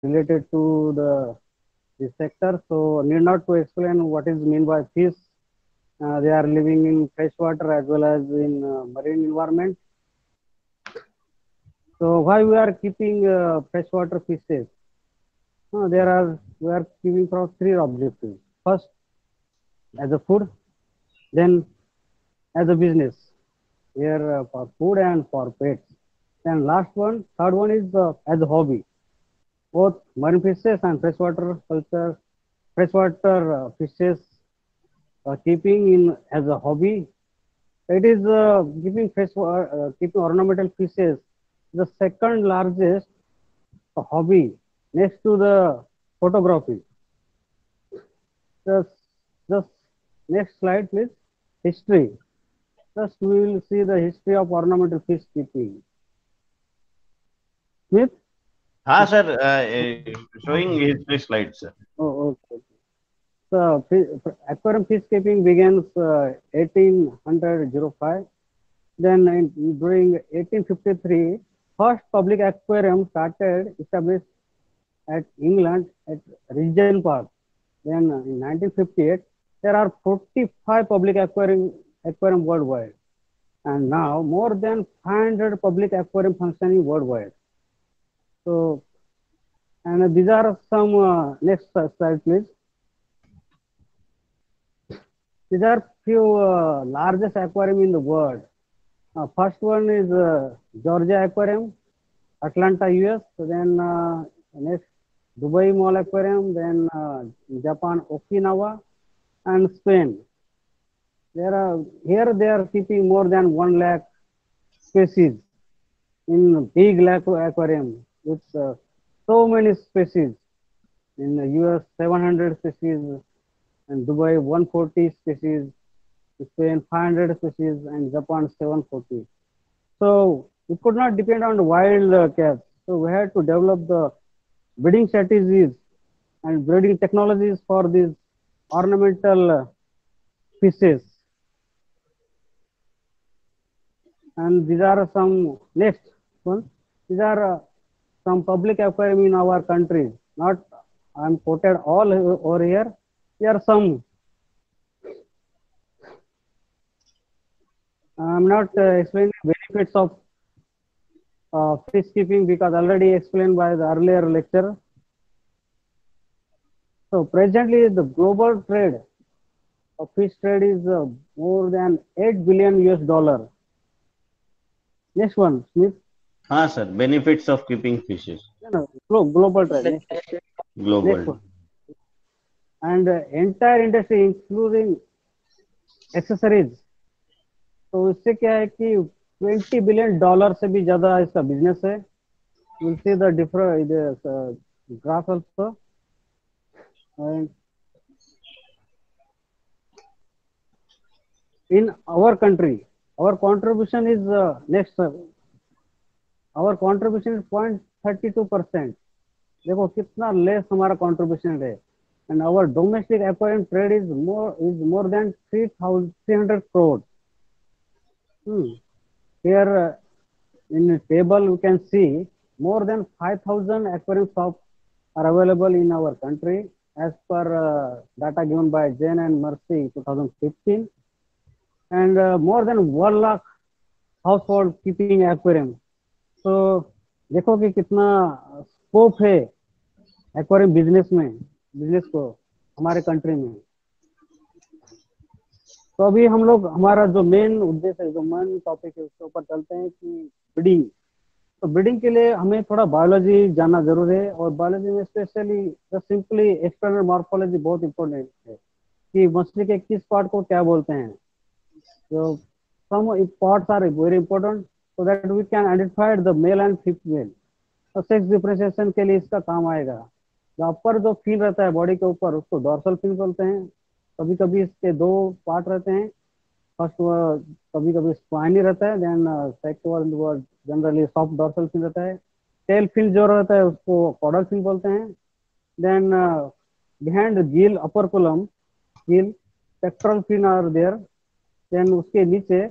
related to this sector. So need not to explain what is mean by fish. They are living in freshwater as well as in marine environment. So why we are keeping freshwater fishes? There are we are keeping for three objectives. First, as a food, then as a business, here for food and for pets. And last one, third one is as a hobby. Both marine fishes and freshwater culture, freshwater fishes keeping in as a hobby. It is keeping ornamental fishes the second largest hobby next to the photography. Just, just next slide, please. History. Just we will see the history of ornamental fish keeping. Smith? हाँ sir, showing history slides sir. Oh, okay. So, aquarium fish keeping begins 1805. Then, during 1853, first public aquarium started established at England at Regent Park. Then, in 1958, there are 45 public aquarium worldwide, and now more than 500 public aquarium functioning worldwide. So, and these are some next slide, please. These are few largest aquarium in the world. First one is Georgia Aquarium, Atlanta, US. Then next Dubai Mall Aquarium. Then Japan Okinawa and Spain. Here they are keeping more than 1 lakh species in big lake aquarium with so many species. In the US 700 species, and Dubai 140 species, Spain 500 species, and Japan 740. So we could not depend on wild cats. So we had to develop the breeding strategies and breeding technologies for these ornamental fishes. And these are some next one. These are some public aquarium in our country. Not I'm quoted all over here. Here are some. I'm not explaining benefits of fish keeping because already explained by the earlier lecture. So presently the global trade of fish trade is more than 8 billion US dollar. Next one, Smith. हाँ sir, benefits of keeping fishes. No, no, global trade. Next Global. one. And entire industry including accessories. तो इससे क्या है कि 20 billion dollar से भी ज्यादा इसका बिजनेस है. We'll see the different graph also. And in our country, our contribution is next. Our contribution is 0.32%. देखो कितना लेस हमारा contribution है. And our domestic aquarium trade is more than 300 crores. Here in the table we can see more than 5,000 aquarium shops are available in our country as per data given by Jane and Mercy 2015, and more than 1 lakh household keeping aquarium. तो देखो कि कितना scope है aquarium business को हमारे country में. तो अभी हम लोग हमारा जो मेन उद्देश्य है, जो मेन टॉपिक है, उसके ऊपर चलते हैं कि ब्रीडिंग. तो ब्रीडिंग के लिए हमें थोड़ा बायोलॉजी जानना जरूर है, और बायोलॉजी में स्पेशली सिंपली एक्सटर्नल मॉर्फोलॉजी बहुत इंपॉर्टेंट है कि मछली के किस पार्ट को क्या बोलते हैं. So some parts are very important so that we can identify the male and female. तो सेक्स डिफरेंशिएशन के लिए इसका काम आएगा. जो अपर जो फिन रहता है बॉडी के ऊपर उसको डॉर्सल फिन बोलते हैं. कभी कभी इसके दो पार्ट रहते हैं. फर्स्ट कभी कभी स्पाइनी रहता है, then second generally soft dorsal fin रहता है. टेल फिन जो रहता है उसको कॉडल फिन बोलते हैं. Then behind gill upper column gill pectoral fin are there. Then उसके नीचे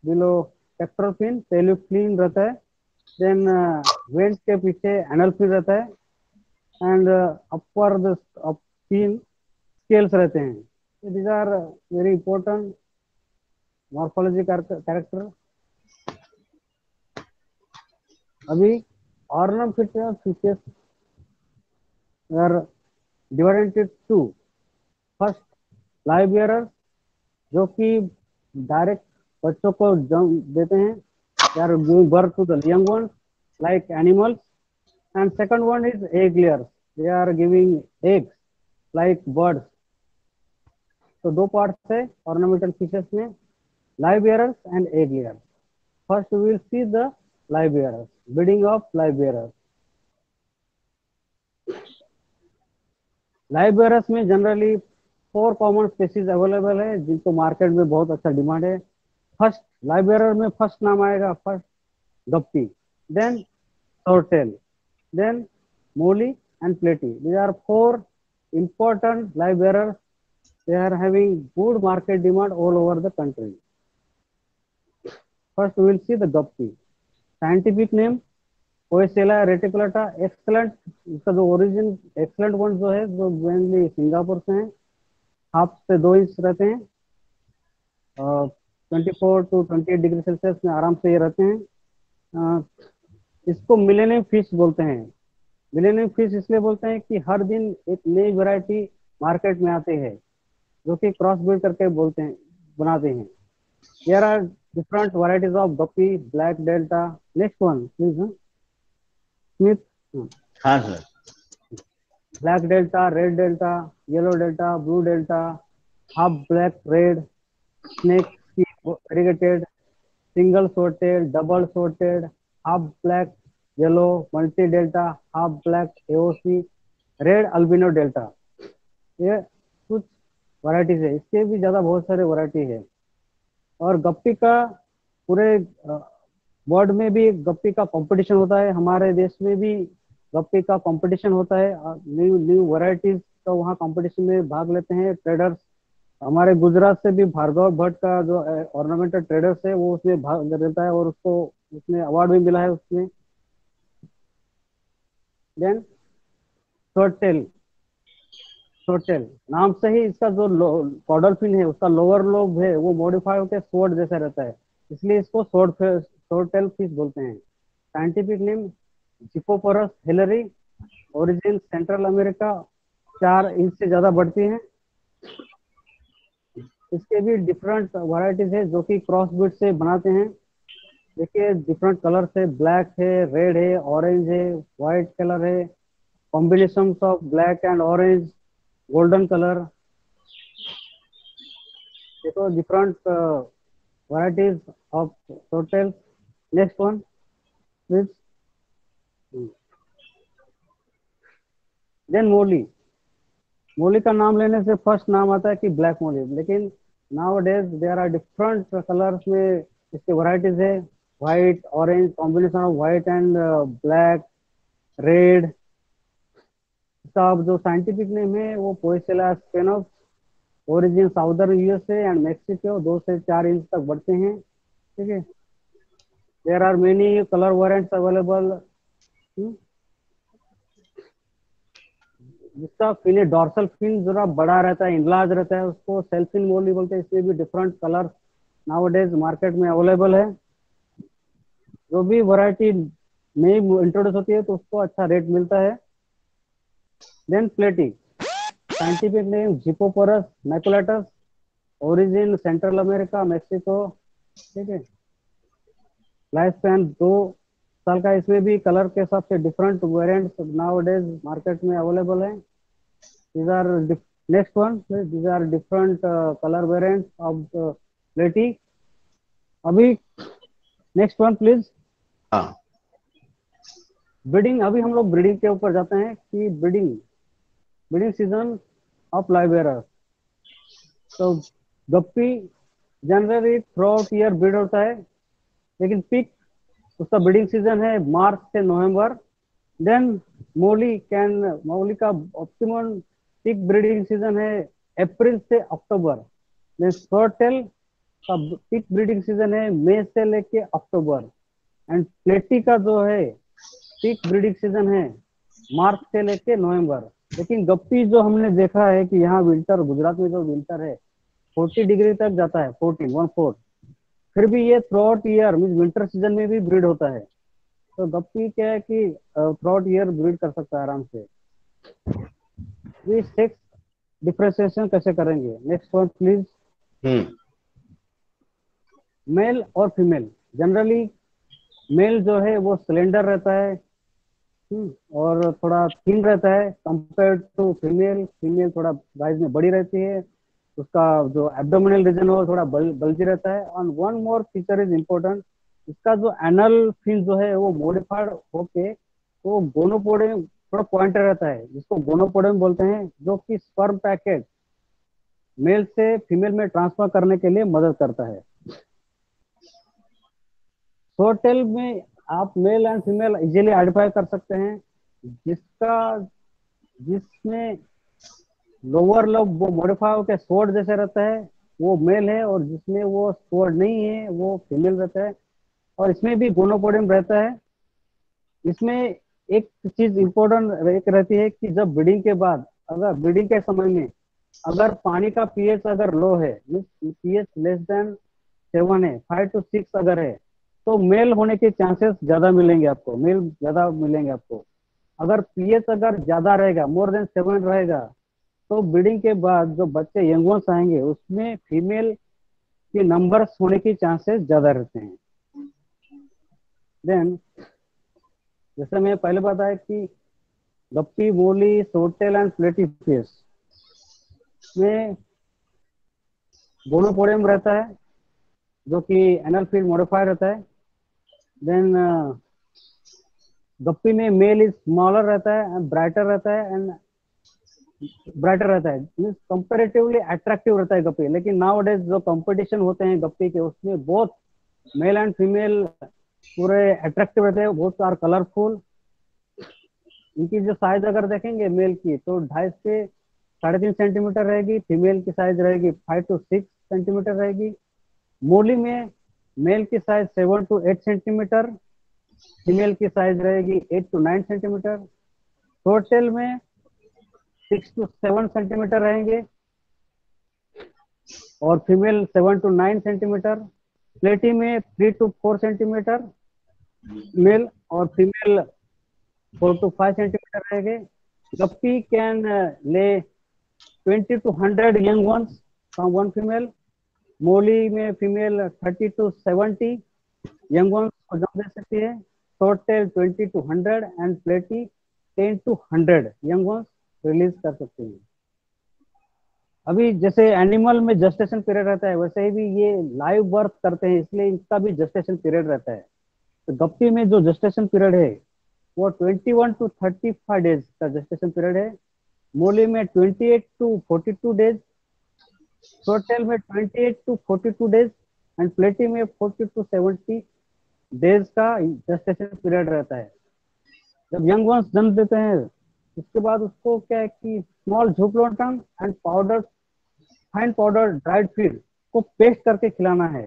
below pectoral fin pelvic fin रहता है. देन वेंट के पीछे एनल फिन रहता है. एंड अपर द तीन स्केल्स रहते हैं। These are very important morphology character. अभी ornamental fishes are divided two, first live bearer जो कि डायरेक्ट बच्चों को जन्म देते हैं, they are giving birth to the young one like animals. And second one is egg layers, they are giving eggs like birds. तो दो parts है ऑर्नामेंटल फिशेस में, live bearers and egg layers. First we will see the live bearers, breeding of live bearers. Live bearers में generally 4 common species available है जिनको market में बहुत अच्छा डिमांड है। फर्स्ट लाइव बेयरर में फर्स्ट नाम आएगा, first guppy, then swordtail, then Moli and Platy. These are 4 important live bearers. They are having good market demand all over the country. First, we will see the guppy. Scientific name Poecella reticulata. Excellent. इसका जो origin excellent one जो है जो mainly Singapore से है, 1/2 से 2 inch रहते हैं, 24 to 28 डिग्री सेल्सियस में आराम से ये रहते हैं। इसको मिलेनियम फिश बोलते हैं। मिलेनियम फिश इसलिए बोलते हैं कि हर दिन एक नई वैरायटी मार्केट में आते हैं जो कि क्रॉस ब्रीड करके बोलते हैं, बनाते हैं। There are different varieties of guppy, black delta. Next one please Smith. हाँ sir. Black delta, red delta, yellow delta, blue delta, half black red, snake variegated, single sorted, double sorted, half black yellow, multi delta, half black AOC, red albino delta. ये कुछ varieties है, इसके भी ज्यादा बहुत सारे variety है। और गप्पी का पूरे वर्ल्ड में भी गप्पी का कंपटीशन होता है, हमारे देश में भी गप्पी का कंपटीशन होता है। न्यू न्यू वैरायटीज का वहाँ कंपटीशन में भाग लेते हैं ट्रेडर्स। हमारे गुजरात से भी भार्गव भट्ट का जो ऑर्नामेंटल ट्रेडर्स है वो उसमें भाग लेता है और उसको उसमें अवार्ड भी मिला है उसमें। देन सोर्टेल। सोर्टेल नाम से ही इसका जो कॉर्डल फिन है उसका लोअर लोब है वो मॉडिफाई होकर स्वॉर्ड जैसा रहता है, इसलिए इसको सोर्टेल फिश बोलते हैं। Scientific name Xiphophorus hellerii, origin Central America, 4 inch से ज्यादा बढ़ती हैं। इसके भी डिफरेंट वैरायटीज है जो कि क्रॉस ब्रीड से बनाते हैं। देखिए डिफरेंट कलर है, ब्लैक है, रेड है, ऑरेंज है, व्हाइट कलर है, combination of black and orange, golden colour. देखो different varieties of total. Next one please. Then molly. Molly का नाम लेने से फर्स्ट नाम आता है कि ब्लैक मोली, लेकिन nowadays there are different colours में इसके वैरायटीज है, white orange, combination of white and black red. इसका जो साइंटिफिक नेम है वो Poecilia sphenops, origin southern USA and Mexico, 2 से 4 इंच तक बढ़ते हैं। ठीक है, there are many colour variants available. जिसका फिन है डॉर्सल फिन जरा बड़ा रहता है, इनलार्ज रहता है, उसको सेल्फिन मोली बोलते हैं। इसमें भी डिफरेंट कलर नाउअडेज मार्केट में अवेलेबल है। जो भी वैरायटी नई इंट्रोड्यूस होती है तो उसको अच्छा रेट मिलता है। Then platy. Scientific name Xiphophorus maculatus, origin Central America, Mexico. ठीक है, लाइफ स्पैन 2 साल का। इसमें भी कलर के हिसाब से डिफरेंट वेरिएंट्स नाउअडेज मार्केट में अवेलेबल है। These are next one. These are different color variants of platy. अभी नेक्स्ट वन प्लीज। हाँ ब्रीडिंग। अभी हम लोग ब्रीडिंग के ऊपर जाते हैं कि breeding breeding season of live bearer. तो guppy generally throughout year breed होता है, लेकिन पीक उसका ब्रीडिंग सीजन है मार्च से नवंबर। देन मोली का ऑप्टिमम पीक ब्रीडिंग सीजन है अप्रैल से अक्टूबर। देन सोर्टेल का पीक ब्रीडिंग सीजन है मई से लेके अक्टूबर। एंड प्लेटी का जो है पीक ब्रीडिंग सीजन है मार्च से लेके नवंबर। लेकिन गप्पी जो हमने देखा है कि यहाँ विंटर, गुजरात में जो विंटर है 40 डिग्री तक जाता है, 14 फिर भी ये through out year mean winter season में भी ब्रीड होता है। तो गप्पी क्या है कि थ्रू आउट ईयर ब्रीड कर सकता है आराम से। ये सेक्स डिफरेंशिएशन कैसे करेंगे, next point please. Hmm. Male और फीमेल, जनरली मेल जो है वो सिलेंडर रहता है, और थोड़ा थिन रहता है कंपेयर टू फीमेल। फीमेल थोड़ा साइज में बड़ी रहती है, उसका जो एब्डोमिनल रीजन है वो थोड़ा बल्जी रहता है। और one more feature is important, इसका जो एनल फिन जो है वो मॉडिफाइड होके वो गोनोपोडियम थोड़ा पॉइंटर रहता है, जिसको गोनोपोडियम बोलते हैं, जो कि स्पर्म पैकेट मेल से फीमेल में ट्रांसफर करने के लिए मदद करता है। शॉर्टेल में आप male and female easily identify कर सकते हैं। जिसका जिसमें लोअर लोब वो मॉडिफाई होकर स्वॉर्ड जैसे रहता है वो मेल है, और जिसमें वो स्वॉर्ड नहीं है वो फीमेल रहता है। और इसमें भी गोनोपोडियम रहता है। इसमें एक चीज इम्पोर्टेंट एक रहती है कि जब ब्रीडिंग के बाद, अगर ब्रीडिंग के समय में अगर पानी का पीएच अगर लो है, पीएच लेस देन 7 है, 5 to 6 अगर है, तो मेल होने के चांसेस ज्यादा मिलेंगे आपको, मेल ज्यादा मिलेंगे आपको। अगर पीएच अगर ज्यादा रहेगा, मोर देन 7 रहेगा, तो ब्रीडिंग के बाद जो बच्चे यंग वंस आएंगे उसमें फीमेल के नंबर्स होने की चांसेस ज्यादा रहते हैं। देन जैसे मैं पहले बताया कि गप्पी, मोली, सोटेल एंड प्लेटीफिश में गोनोपोडियम रहता है, जो कि एनल फील्ड मॉडिफाई रहता है। देन गप्पी में मेल इज स्मॉलर रहता है एंड ब्राइटर रहता है, एंड ब्राइटर रहता है मीन्स कंपेरेटिवली अट्रैक्टिव रहता है गप्पी। लेकिन नाउ डेज जो कंपटीशन होते हैं गप्पी के, उसमें बोथ मेल एंड फीमेल पूरे अट्रैक्टिव रहते हैं, बोथ आर कलरफुल। इनकी जो साइज अगर देखेंगे मेल की तो 2.5 से 3.5 सेंटीमीटर रहेगी, फीमेल की साइज रहेगी 5 to 6 सेंटीमीटर रहेगी। मोली में मेल की साइज 7 to 8 सेंटीमीटर, फीमेल की साइज रहेगी 8 to 9 सेंटीमीटर। टोटल में 6 to 7 सेंटीमीटर रहेंगे, और फीमेल 7 to 9 सेंटीमीटर। प्लेटी में 3 to 4 सेंटीमीटर मेल, और फीमेल 4 to 5 सेंटीमीटर रहेंगे। Guppy can lay 20 to 100 young ones from one female. Molly में फीमेल 30 to 70 यंग वंस को जन्म दे सकती है। टोटल 20 to 100 एंड प्लेटी 10 to 100 यंग वंस रिलीज कर सकती है। अभी जैसे एनिमल में जस्टेशन पीरियड रहता है, वैसे ही भी ये लाइव बर्थ करते हैं, इसलिए इनका भी जस्टेशन पीरियड रहता है। तो गप्पी में जो जस्टेशन पीरियड है वो 21 to 35 डेज का जस्टेशन पीरियड है। मोली में 28 to 42 डेज, टोटल में 28 to 42 डेज, एंड प्लेटी में 40 to 70 डेज का जस्टेशन पीरियड रहता है। जब यंग वंस जन्म देते हैं उसके बाद उसको क्या है कि small zooplankton and powder, fine powder dried feed को पेस्ट करके खिलाना है।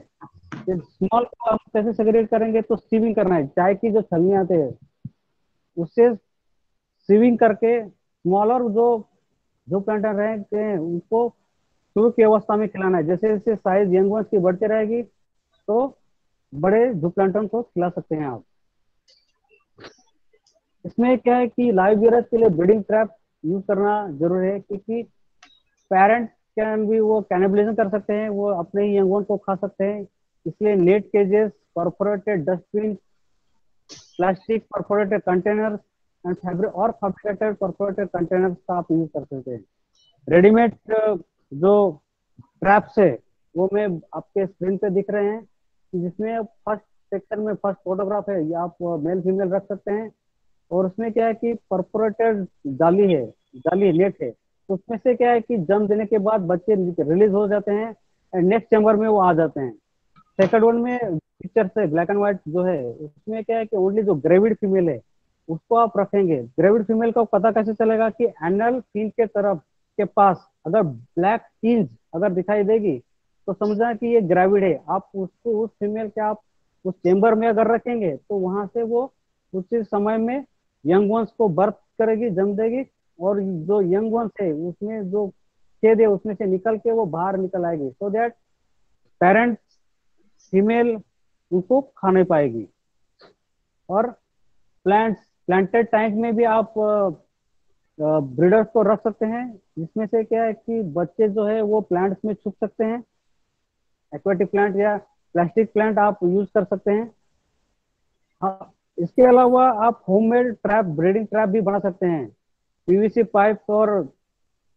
ये स्मॉल को हम कैसे सेग्रीगेट करेंगे, तो सीविंग करना है, चाय की जो छलनी आते हैं उससे सीविंग करके स्मॉलर जो प्लांटर रहते हैं उनको शुरू की अवस्था में खिलाना है। जैसे जैसे साइज यंग वंस की बढ़ती रहेगी तो बड़े जूप्लांटन को खिला सकते हैं आप। इसमें क्या है कि लाइव बियरर्स के लिए ब्रीडिंग ट्रैप यूज करना जरूरी है, क्योंकि पेरेंट कैन भी वो कैनिबलिज्म कर सकते हैं, वो अपने ही यंग वन को खा सकते हैं। इसलिए net cages, perforated dustbin, plastic perforated containers and fabric और फैब्रिकेटेड परफोरेटेड कंटेनर्स का आप यूज कर सकते हैं। रेडीमेड जो ट्रैप्स है वो मैं आपके स्क्रीन पे दिख रहे हैं, जिसमें फर्स्ट सेक्शन में फर्स्ट फोटोग्राफ है, ये आप मेल फीमेल रख सकते हैं। और उसमें क्या है कि परफोरेटेड जाली है, जाली नेट है, उसमें से क्या है कि जन्म देने के बाद बच्चे रिलीज हो जाते हैं एंड नेक्स्ट चैम्बर में वो आ जाते हैं। सेकंड वन में पिक्चर से ब्लैक एंड व्हाइट जो है उसमें क्या है कि ओनली जो ग्रेविड फीमेल है उसको आप रखेंगे। ग्रेविड फीमेल का पता कैसे चलेगा कि एनल फील के तरफ के पास अगर ब्लैक टीज अगर दिखाई देगी तो समझना कि ये ग्रेविड है। आप उसको, उस फीमेल के आप उस चेम्बर में अगर रखेंगे तो वहां से वो उसी समय में यंग वंस को बर्थ करेगी, जम देगी, और जो यंग वंस है उसमें जो छेद है उसमें से निकल के वो बाहर निकल आएगी, सो दैट पेरेंट फीमेल उनको खा नहीं पाएगी। और प्लांटेड टैंक में भी आप ब्रीडर्स को रख सकते हैं, जिसमें से क्या है कि बच्चे जो है वो प्लांट्स में छुप सकते हैं। एक्वेटिक प्लांट या प्लास्टिक प्लांट आप यूज कर सकते हैं। हाँ, इसके अलावा आप होममेड ट्रैप, ब्रीडिंग ट्रैप भी बना सकते हैं। पीवीसी पाइप और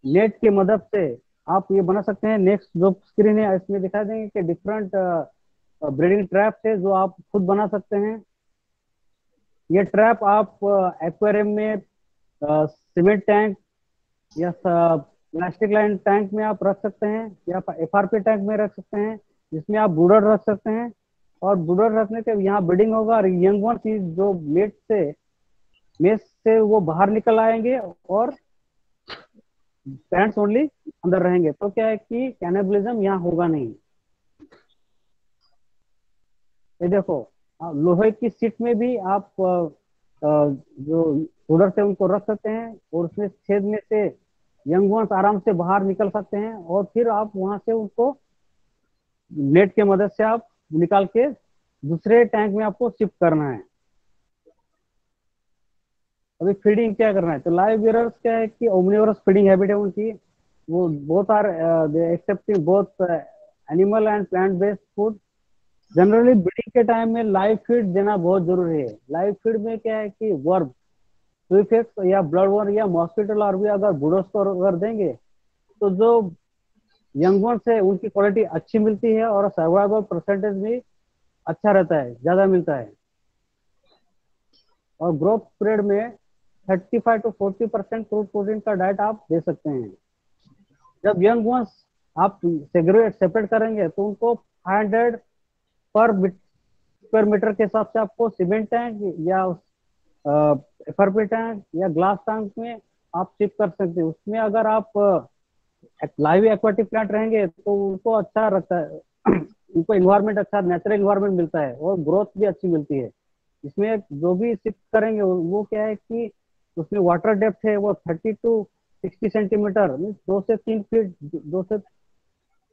नेट की मदद से आप ये बना सकते हैं। नेक्स्ट जो स्क्रीन है इसमें दिखा देंगे कि डिफरेंट ब्रीडिंग ट्रैप है जो आप खुद बना सकते हैं। ये ट्रैप आप एक्वेरियम में, सीमेंट टैंक या प्लास्टिक लाइन टैंक में आप रख सकते हैं, या एफआरपी टैंक में रख सकते हैं, जिसमें आप ब्रूडर रख सकते हैं। और ब्रूडर रखने के यहाँ ब्रीडिंग होगा, और यंग वन चीज जो मेस से वो बाहर निकल आएंगे और पेरेंट्स ओनली अंदर रहेंगे। तो क्या है कि कैनिबलिज्म यहाँ होगा नहीं। ये देखो, लोहे की सीट में भी आप जो ब्रूडर से उनको रख सकते हैं, और उसमें छेद में से यंग वंस आराम से बाहर निकल सकते हैं, और फिर आप वहां से उनको नेट के मदद से आप निकाल के दूसरे टैंक में आपको शिफ्ट करना है। अभी फीडिंग क्या करना है, तो लाइव बेयरर्स क्या है कि ओमनिवोरस फीडिंग हैबिट है उनकी। वो both are accepting both animal and plant based food. Generally breeding के टाइम में लाइव फीड देना बहुत जरूरी है। लाइव फीड में क्या है कि वर्म, स्वीफेक्स या ब्लड वर्म या मॉस्किटो लार्वा अगर बूढ़ों को अगर देंगे तो जो यंग वंस है उनकी क्वालिटी अच्छी मिलती है, और सर्वाइवल परसेंटेज भी अच्छा रहता है, ज्यादा मिलता है। और ग्रोथ पीरियड में 35 to 40% क्रूड प्रोटीन का डाइट आप दे सकते हैं। जब यंग वंस आप सेपरेट करेंगे तो उनको 500 पर स्क्वायर मीटर के हिसाब से आपको सीमेंट टैंक या एफआरपी टैंक या ग्लास टैंक में आप शिफ्ट कर सकते हैं। उसमें अगर आप लाइव एक्वाटिक प्लांट रहेंगे तो उनको अच्छा रहता है, उनको इन्वायरमेंट अच्छा, नेचुरल इन्वायरमेंट मिलता है, और ग्रोथ भी अच्छी मिलती है। इसमें जो भी शिफ्ट करेंगे वो क्या है कि उसमें वाटर डेप्थ है वो 30 to 60 सेंटीमीटर, 2 से 3 फीट,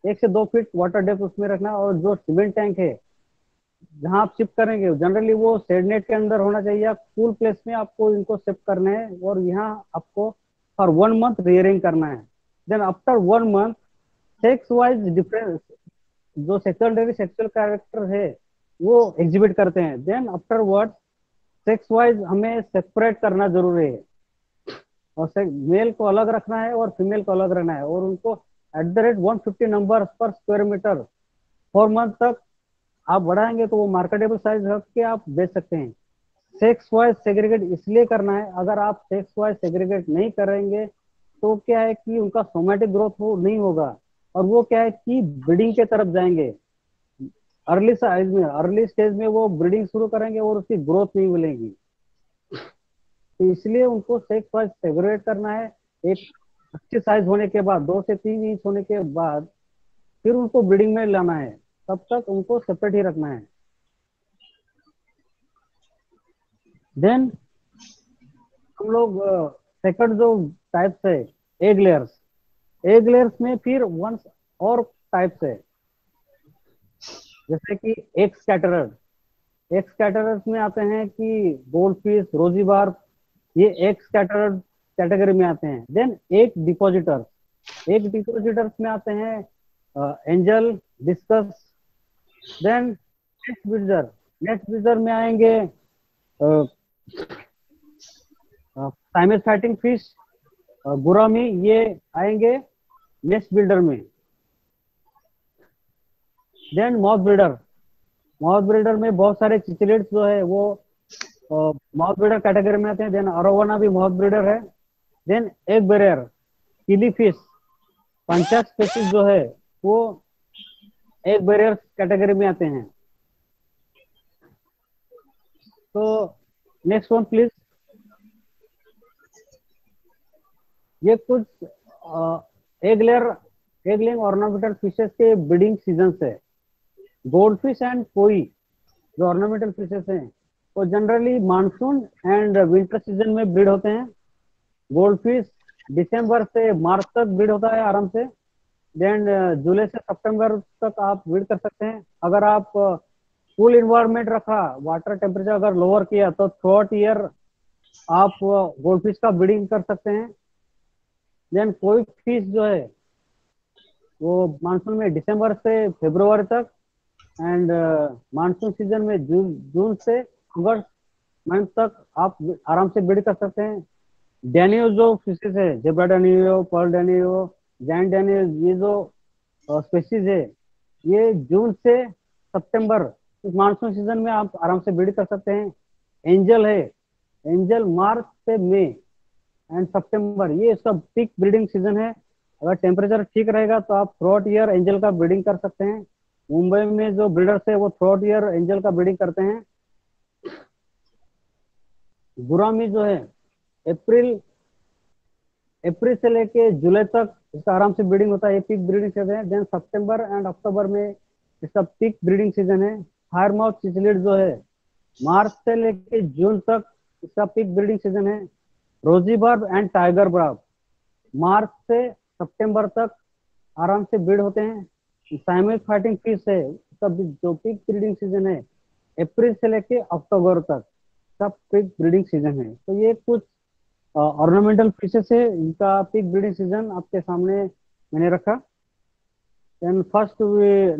1 से 2 फीट वाटर डेप्थ उसमें रखना। और जो सीमेंट टैंक है जहाँ आप शिफ्ट करेंगे जनरली वो शेड नेट के अंदर होना चाहिए, या कूल प्लेस में आपको इनको शिफ्ट करना है, और यहाँ आपको फॉर 1 मंथ रियरिंग करना है। Then after 1 month sex wise difference, जो सेकेंडरी सेक्सुअल कैरेक्टर है वो एग्जिबिट करते हैं। Then afterward sex wise हमें सेपरेट करना जरूरी है, और मेल को अलग रखना है और फीमेल को अलग रखना है, और उनको एट द रेट 150 नंबर पर स्क्वायर मीटर 4 मंथ तक आप बढ़ाएंगे तो वो मार्केटेबल साइज रख के आप बेच सकते हैं। सेक्स वाइज सेग्रीगेट इसलिए करना है, अगर आप सेक्स वाइज सेग्रीगेट नहीं करेंगे तो क्या है कि उनका सोमेटिक ग्रोथ हो नहीं होगा, और वो क्या है कि ब्रीडिंग के तरफ जाएंगे। अर्ली स्टेज में वो ब्रीडिंग शुरू करेंगे और उसकी ग्रोथ नहीं मिलेगी। तो इसलिए उनको सेक्स वाइज सेग्रीगेट करना है। एक अच्छी साइज होने के बाद, 2 से 3 इंच होने के बाद फिर उनको ब्रीडिंग में लाना है, तब तक उनको सेपरेट ही रखना है। देन हम लोग सेकंड जो टाइप्स है, एग लेयर्स। एग लेयर्स में फिर वन और टाइप्स है, जैसे कि एग स्कैटरर। एग स्कैटरर्स में आते हैं कि गोल्ड फिश, रोजी बार, ये एग स्कैटरर कैटेगरी में आते हैं। Then egg depositors, egg depositors में आते हैं angel, discus. Then nest breeder, nest breeder में आएंगे साइमस फाइटिंग फिश, गुरामी, ये आएंगे नेस्ट बिल्डर में। Then mouth breeder, mouth breeder में बहुत सारे चिचलिड्स जो है वो मॉथ ब्रीडर कैटेगरी में आते हैं। देन अरोवाना भी मॉथ ब्रीडर है। Then egg bearer, killi fish, panchax species जो है वो एग बेरियर कैटेगरी में आते हैं। तो नेक्स्ट वन प्लीज। ये कुछ एग लेइंग ऑर्नामेंटल फिशेस के ब्रीडिंग सीजन है। गोल्ड फिश एंड कोई जो ऑर्नामेंटल फिशेस हैं वो generally monsoon and winter season में ब्रीड होते हैं। गोल्ड फिश दिसंबर से मार्च तक ब्रीड होता है आराम से। देन जुलाई से सितंबर तक आप ब्रीड कर सकते हैं। अगर आप कूल इन्वायरमेंट रखा, वाटर टेम्परेचर अगर लोअर किया, तो थ्रू आउट ईयर आप गोल्ड फिश का ब्रीडिंग कर सकते हैं। देन कोई फिश जो है वो मानसून में दिसंबर से फरवरी तक, एंड मानसून सीजन में जून जून से अगस्त मंथ तक आप आराम से ब्रीड कर सकते हैं। डेनियो जो फिशेस है, जेब्रा डेनियो, पर्ल डेनियो, जैंट डेनियो, ये जो स्पेसीज है, ये जून से सितंबर इस मानसून सीजन में आप आराम से ब्रीड कर सकते हैं। एंजल है, एंजल मार्च से मई एंड सितंबर, ये सब पीक ब्रीडिंग सीजन है। अगर टेम्परेचर ठीक रहेगा तो आप थ्रू आउट ईयर एंजल का ब्रीडिंग कर सकते हैं। मुंबई में जो ब्रीडर्स है वो थ्रू आउट ईयर एंजल का ब्रीडिंग करते हैं। गुरामी जो है, अप्रैल अप्रैल से लेके जुलाई तक इसका आराम से ब्रीडिंग होता है, ये पीक ब्रीडिंग सीजन है। देन सितंबर एंड अक्टूबर में इसका पीक ब्रीडिंग सीजन है। फायर माउथ चिचलिड जो है, मार्च से लेके जून तक इसका पीक ब्रीडिंग सीजन है। रोजी बार्ब एंड टाइगर बार्ब मार्च से सितंबर तक आराम से ब्रीड होते हैं। साइमन फाइटिंग फिश है, इसका जो पीक ब्रीडिंग सीजन है अप्रैल से लेके अक्टूबर तक सब पीक ब्रीडिंग सीजन है। तो ये कुछ ऑर्नामेंटल फिशेस है, इनका पीक ब्रीडिंग सीजन आपके सामने मैंने रखा। Then first,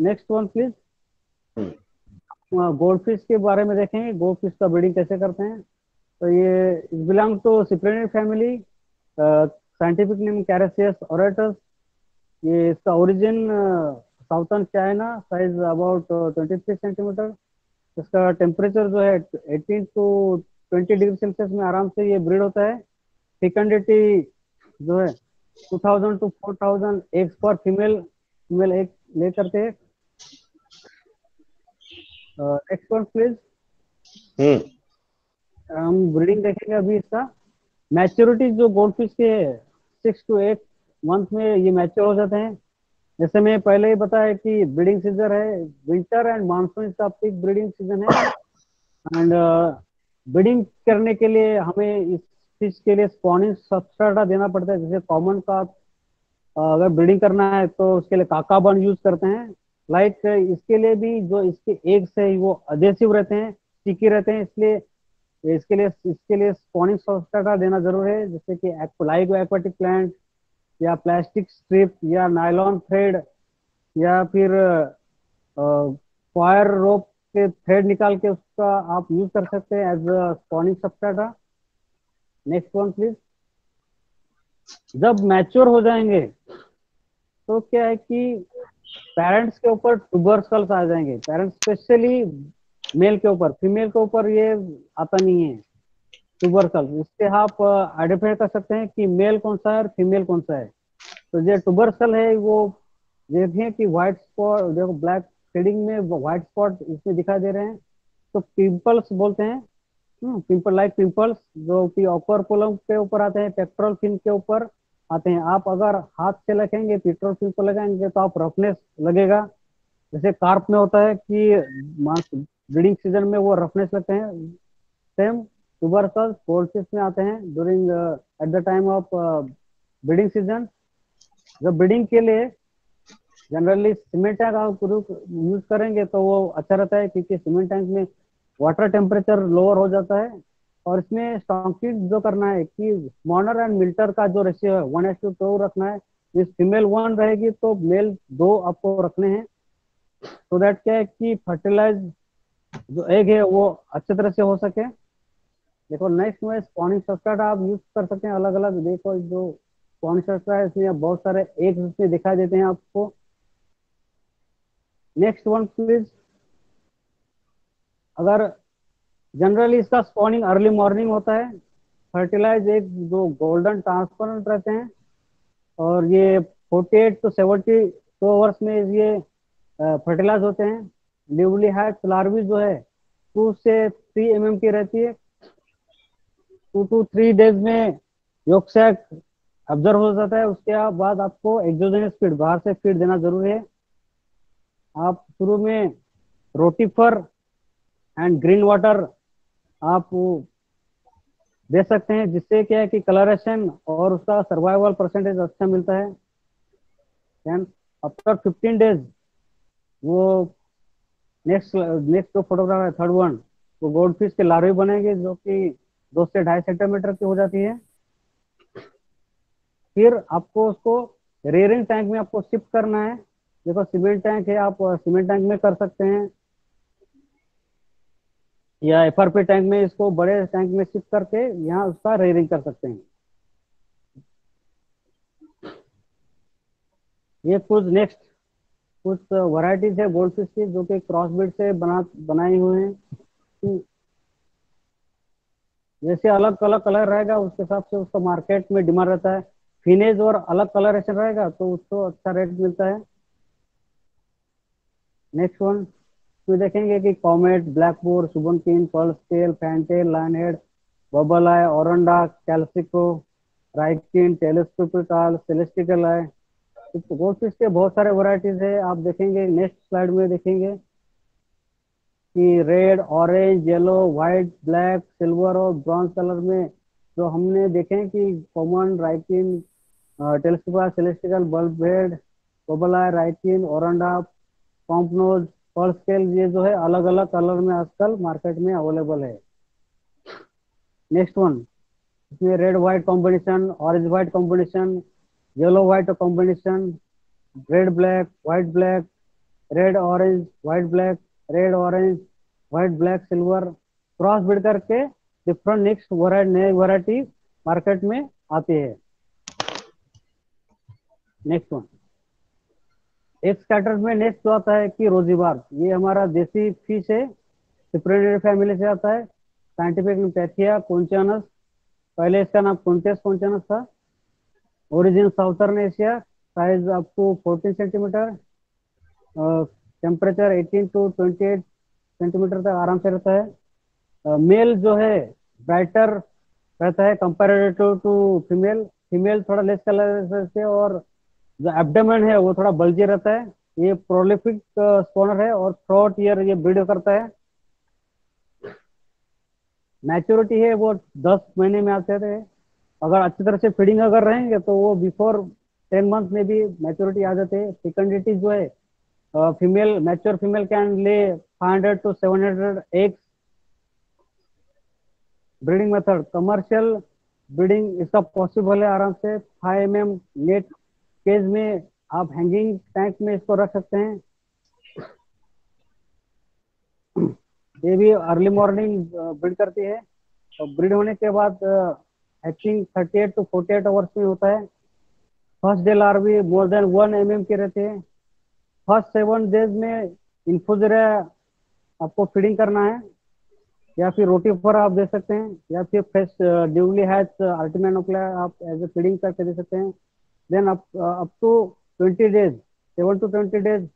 next one please. Goldfish के बारे में देखेंगे, गोल्ड फिश का ब्रीडिंग कैसे करते हैं। तो ये belong to cyprinid family, scientific name Carassius auratus. ये इसका origin southern China, size about 23 centimetre. इसका टेम्परेचर जो है 18 to 20 डिग्री सेल्सियस में आराम से ये ब्रीड होता है। फेकंडिटी जो है 2000 to 4000 एग्स पर फीमेल फीमेल एग ले करते हैं। Next one please. हम ब्रीडिंग देखेंगे अभी इसका। मैच्योरिटी जो गोल्ड फिश के है, 6 to 8 मंथ में ये मैच्योर हो जाते हैं। जैसे मैं पहले ही बताया कि ब्रीडिंग सीजन है विंटर एंड मानसून, इसका पीक ब्रीडिंग सीजन है। एंड ब्रीडिंग करने के लिए हमें इस फिश के लिए स्पॉनिंग सब्सट्रेटा देना पड़ता है। जैसे कॉमन का अगर ब्रीडिंग करना है तो उसके लिए काका बन यूज करते हैं। लाइक इसके लिए भी जो इसके एग्स है वो अधेसिव रहते हैं, स्टिकी रहते हैं, इसलिए इसके लिए स्पॉनिंग सब्सट्रेटा देना जरूर है। जैसे कि लाइक एक्वाटिक प्लांट, या प्लास्टिक स्ट्रिप, या नायलॉन थ्रेड, या फिर फायर रोप के थ्रेड निकाल के उसका आप यूज कर सकते हैं as a spawning substrata. Next one please. जब मैच्योर हो जाएंगे तो क्या है कि पेरेंट्स के ऊपर ट्यूबरकल्स आ जाएंगे। पेरेंट्स स्पेशली मेल के ऊपर, फीमेल के ऊपर ये आता नहीं है ट्यूबरकल्स। इससे आप आइडेंटिफाई कर सकते हैं कि मेल कौन सा है और फीमेल कौन सा है। तो जो ट्यूबरकल है वो देखिए कि व्हाइट स्पॉट, देखो ब्लैक शेडिंग में व्हाइट स्पॉट इसमें दिखाई दे रहे हैं, तो पिंपल्स बोलते हैं। पिंपल लाइक पिंपल्स जो कि ऑक्वरकुलम के ऊपर आते हैं, पेक्टोरल फिन के ऊपर आते हैं। आप अगर हाथ से लगाएंगे, पेट्रोल फिन को लगाएंगे तो आप रफनेस लगेगा। जैसे कार्प में होता है कि ब्रीडिंग सीजन में वो रफनेस लगते हैं, सेम ट्यूबरकल्स गोल्ड फिश में आते हैं during eight the time of breeding season. जब ब्रीडिंग के लिए जनरली सीमेंट टैंक आप यूज करेंगे तो वो अच्छा रहता है, क्योंकि सीमेंट टैंक में वाटर टेम्परेचर लोअर हो जाता है। और इसमें स्टॉकिंग जो करना है कि मॉनर एंड मिल्टर का जो रेशियो है 1:2 रखना है। इस फीमेल 1 रहेगी तो मेल 2 आपको रखने हैं, सो दैट क्या है कि फर्टिलाइज जो एग है वो अच्छे तरह से हो सके। देखो नेक्स्ट में स्पॉनिंग सब्सट्रेट आप यूज कर सकते हैं अलग अलग। देखो जो स्पॉनिंग सब्सट्रेट है इसमें बहुत सारे एग्स इसमें दिखाई देते हैं आपको। Next one please. अगर जनरली इसका स्पॉनिंग अर्ली मॉर्निंग होता है। फर्टिलाइज एग जो गोल्डन ट्रांसपेरेंट रहते हैं, और ये 48 to 72 आवर्स में ये फर्टिलाइज होते हैं। न्यूली हैच लार्वी जो है 2 से 3 mm की रहती है। 2 to 3 डेज में yolk sac ऑब्जर्व हो जाता है। उसके बाद आपको एक्सोजेनस फीड, बाहर से फीड देना जरूरी है। आप शुरू में रोटीफर एंड ग्रीन वाटर आप दे सकते हैं, जिससे क्या है कि कलरेशन और उसका सर्वाइवल परसेंटेज अच्छा मिलता है। देन आफ्टर 15 डेज वो नेक्स्ट नेक्स्ट जो फोटोग्राफ है, थर्ड वन, वो गोल्ड फिश के लार्वे बनेंगे, जो कि 2 से 2.5 सेंटीमीटर की हो जाती है। फिर आपको उसको रेयरिंग टैंक में आपको शिफ्ट करना है। देखो सीमेंट टैंक है, आप सीमेंट टैंक में कर सकते हैं, या एफआरपी टैंक में, इसको बड़े टैंक में शिफ्ट करके यहाँ उसका रेयरिंग कर सकते हैं। ये कुछ नेक्स्ट कुछ वैरायटीज है गोल्ड फिश की, जो कि क्रॉस ब्रीड से बनाई हुई हैं। जैसे अलग अलग कलर रहेगा उसके हिसाब से उसका मार्केट में डिमांड रहता है। फिनेज और अलग कलरेशन रहेगा तो उसको अच्छा रेट मिलता है। नेक्स्ट वन में देखेंगे कि comet, blackboard, shubunkin, pearl scale, fantail, lionhead, bubble eye, oranda, calico, ryukin, telescopic, celestial eye. तो गोल्ड फिश के बहुत सारे वैरायटीज है, आप देखेंगे नेक्स्ट स्लाइड में देखेंगे कि red, orange, yellow, white, black, silver और ब्रॉन्ज कलर में जो हमने देखे हैं कि common, राइकिन, टेलीस्कोपा, celestial, bulb head, bubble आई, राइकिन, ओरंडा, पॉम्पनोज, पर्ल स्केल, ये जो है अलग अलग कलर में आजकल मार्केट में अवेलेबल है। नेक्स्ट वन, इसमें red white combination, orange white combination, yellow white combination, red black, white black, red orange, white black, red orange, white black, silver, cross breed करके डिफरेंट नेक्स्ट नई variety market में आती है। Next one, एक scatter में next जो आता है कि रोजीबार, ये हमारा देसी फिश है, सिप्रेनिडे फैमिली से आता है। साइंटिफिक नेम पैथिया कॉन्चानस, पहले इसका नाम कॉन्टेस कॉन्चानस था। Origin southern Asia, size up to 14 centimetre, temperature 18 to 28 centimetre तक आराम से रहता है। मेल जो है ब्राइटर रहता है कंपेरेटिव टू फीमेल। फीमेल थोड़ा लेस कलर से, और जो एब्डोमेन है वो थोड़ा बल्जी रहता है। ये प्रोलिफिक स्पॉनर है और थ्रोट ईयर ये ब्रीड करता है। मैच्योरिटी है वो 10 महीने में आते थे। अगर अच्छी तरह से फीडिंग अगर रहेंगे तो वो बिफोर 10 मंथ में भी मैच्योरिटी आ जाते हैं। फेकंडिटी जो है, female mature female can lay 500 to 700 eggs. Breeding method commercial breeding इसका पॉसिबल है आराम से। 5 mm नेट केज में आप हैंगिंग टैंक में इसको रख सकते हैं। ये भी अर्ली मॉर्निंग ब्रीड करती है, और ब्रीड होने के बाद हैचिंग 38 to 48 आवर्स में होता है। First day larvae more than 1 mm के रहते हैं। फर्स्ट 7 डेज में इन्फोजरा आपको फीडिंग करना है, या फिर रोटी पर आप दे सकते हैं, या फिर फ्रेश ड्यूली हैच आर्टिमिनोक्ला आप एज ए फीडिंग करके दे सकते हैं। Then up to 20 days, 7 to 20 days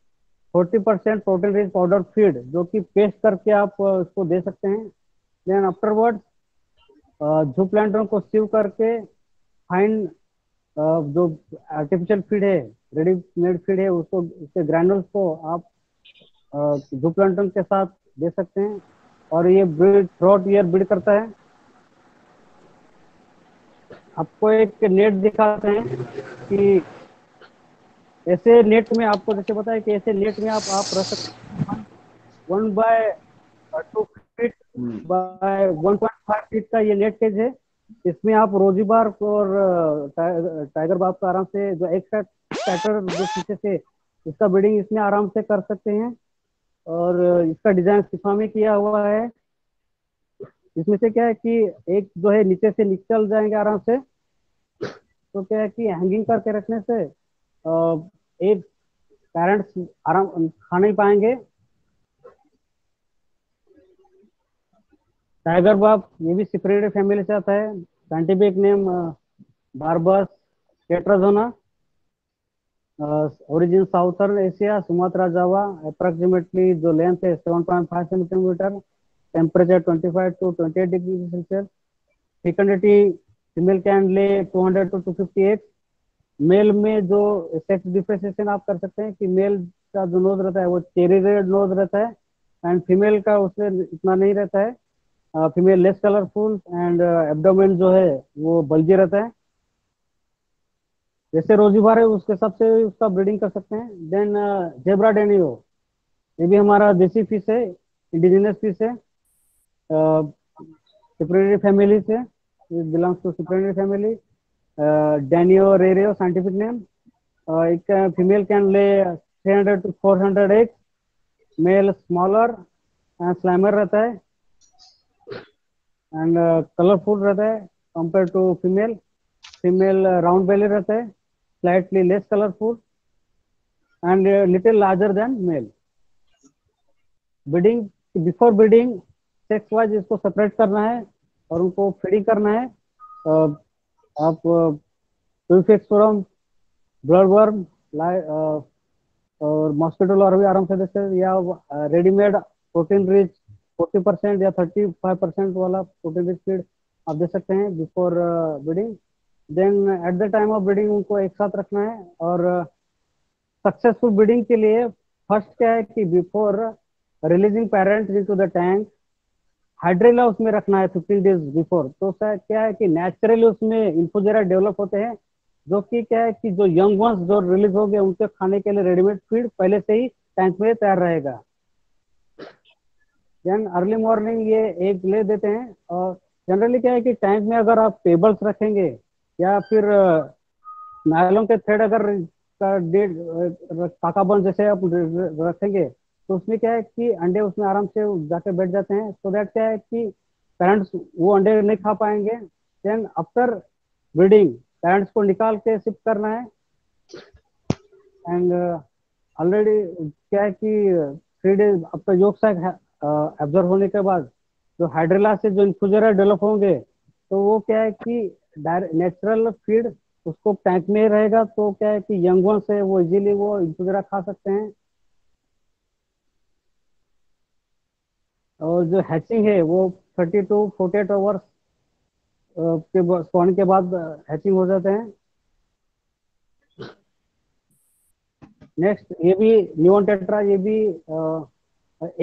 40% protein rich powder feed, जो कि पेस्ट करके आप उसको दे सकते हैं। देन आफ्टरवर्ड जू प्लांटन को सीव करके फाइन जो आर्टिफिशियल फीड है, रेडी मेड फीड है, उसको उसके ग्रैनुल्स को आप जू प्लांटन के साथ दे सकते हैं, और ये ब्रीड थ्रोट ईयर ब्रीड करता है। आपको एक नेट दिखाते हैं कि ऐसे नेट में आपको जैसे बताया कि ऐसे नेट में आप रख सकते हैं। 1/2 फीट बाय 1.5 फीट का ये नेट केज है। इसमें आप रोजीबार और टाइगर बाब का आराम से जो एक स्कैटर जो पीछे से इसका ब्रीडिंग इसमें आराम से कर सकते हैं। और इसका डिजाइन शीशा में किया हुआ है। इसमें से क्या है कि एक जो है नीचे से निकल जाएंगे आराम से, तो क्या है कि हैंगिंग करके रखने से एक पेरेंट्स आराम खा नहीं पाएंगे। टाइगर बाब ये भी सिप्रेनिडे फैमिली से आता है। Scientific name Barbus tetrazona, origin southern Asia, Sumatra, Java. Approximately जो लेंथ है 7.5 centimetre, temperature 25 to 28 degree Celsius. Fecundity female can lay 200 to 250 eggs. Mail में जो सेक्स डिफरेंशिएशन आप कर सकते हैं कि मेल का जो नोज रहता है वो चेरी रेड नोज रहता है, एंड फीमेल का उसमें इतना नहीं रहता है। Female less colourful and abdomen जो है वो बल्जी रहता है। जैसे रोजीबार है उसके हिसाब से उसका ब्रीडिंग कर सकते हैं। देन जेब्रा डेनियो, ये भी हमारा देसी फिश है, इंडिजिनस फिश है, सुपरेरी फैमिली से, बिलोंग्स टू सुपरेरी family. Danio rerio scientific name. एक female can lay 300 to 400 egg. Male smaller and slimmer रहता है एंड कलरफुल रहता है compare to female. Female round belly रहता है, slightly less colourful and little larger than male. Breeding, before breeding sex wise इसको separate करना है और उनको फीडिंग करना है। आप फ्लोरम, ब्लड वर्म और मॉस्किटो लार्वा भी आराम से दे सकते हैं, या रेडीमेड प्रोटीन रिच 40% या 35% वाला प्रोटीन रिच फीड आप दे सकते हैं before breeding. Then at the time of breeding उनको एक साथ रखना है। और सक्सेसफुल ब्रीडिंग के लिए फर्स्ट क्या है कि before releasing parents into the tank, hydrilla उसमें रखना है 15 days बिफोर। तो क्या है कि नेचुरली उसमें इन्फोजेरा डेवलप होते हैं, जो कि क्या है कि जो यंग वंस जो रिलीज हो गए उनके खाने के लिए रेडीमेड फीड पहले से ही टैंक में तैयार रहेगा। देन अर्ली मॉर्निंग ये एग ले देते हैं। और जनरली क्या है कि टैंक में अगर आप टेबल्स रखेंगे या फिर नायलॉन के थ्रेड अगर का डेढ़ काकाबंद जैसे आप रखेंगे तो उसमें क्या है कि अंडे उसमें आराम से जाके बैठ जाते हैं। सो दैट क्या है कि पेरेंट्स वो अंडे नहीं खा पाएंगे। देन आफ्टर ब्रीडिंग पेरेंट्स को निकाल के शिफ्ट करना है। एंड ऑलरेडी क्या है कि 3 days आपका योग साइक एब्जॉर्व होने के बाद जो हाइड्रेला से जो इन्फ्यूजरा डेवलप होंगे, तो वो क्या है कि नेचुरल फीड उसको टैंक में रहेगा। तो क्या है कि यंग वन से वो इजीली वो इन्फ्यूजरा खा सकते हैं। और जो हैचिंग है वो 30 to 48 hours के स्पॉन के बाद हैचिंग हो जाते हैं। नेक्स्ट ये भी न्यून टेट्रा, ये भी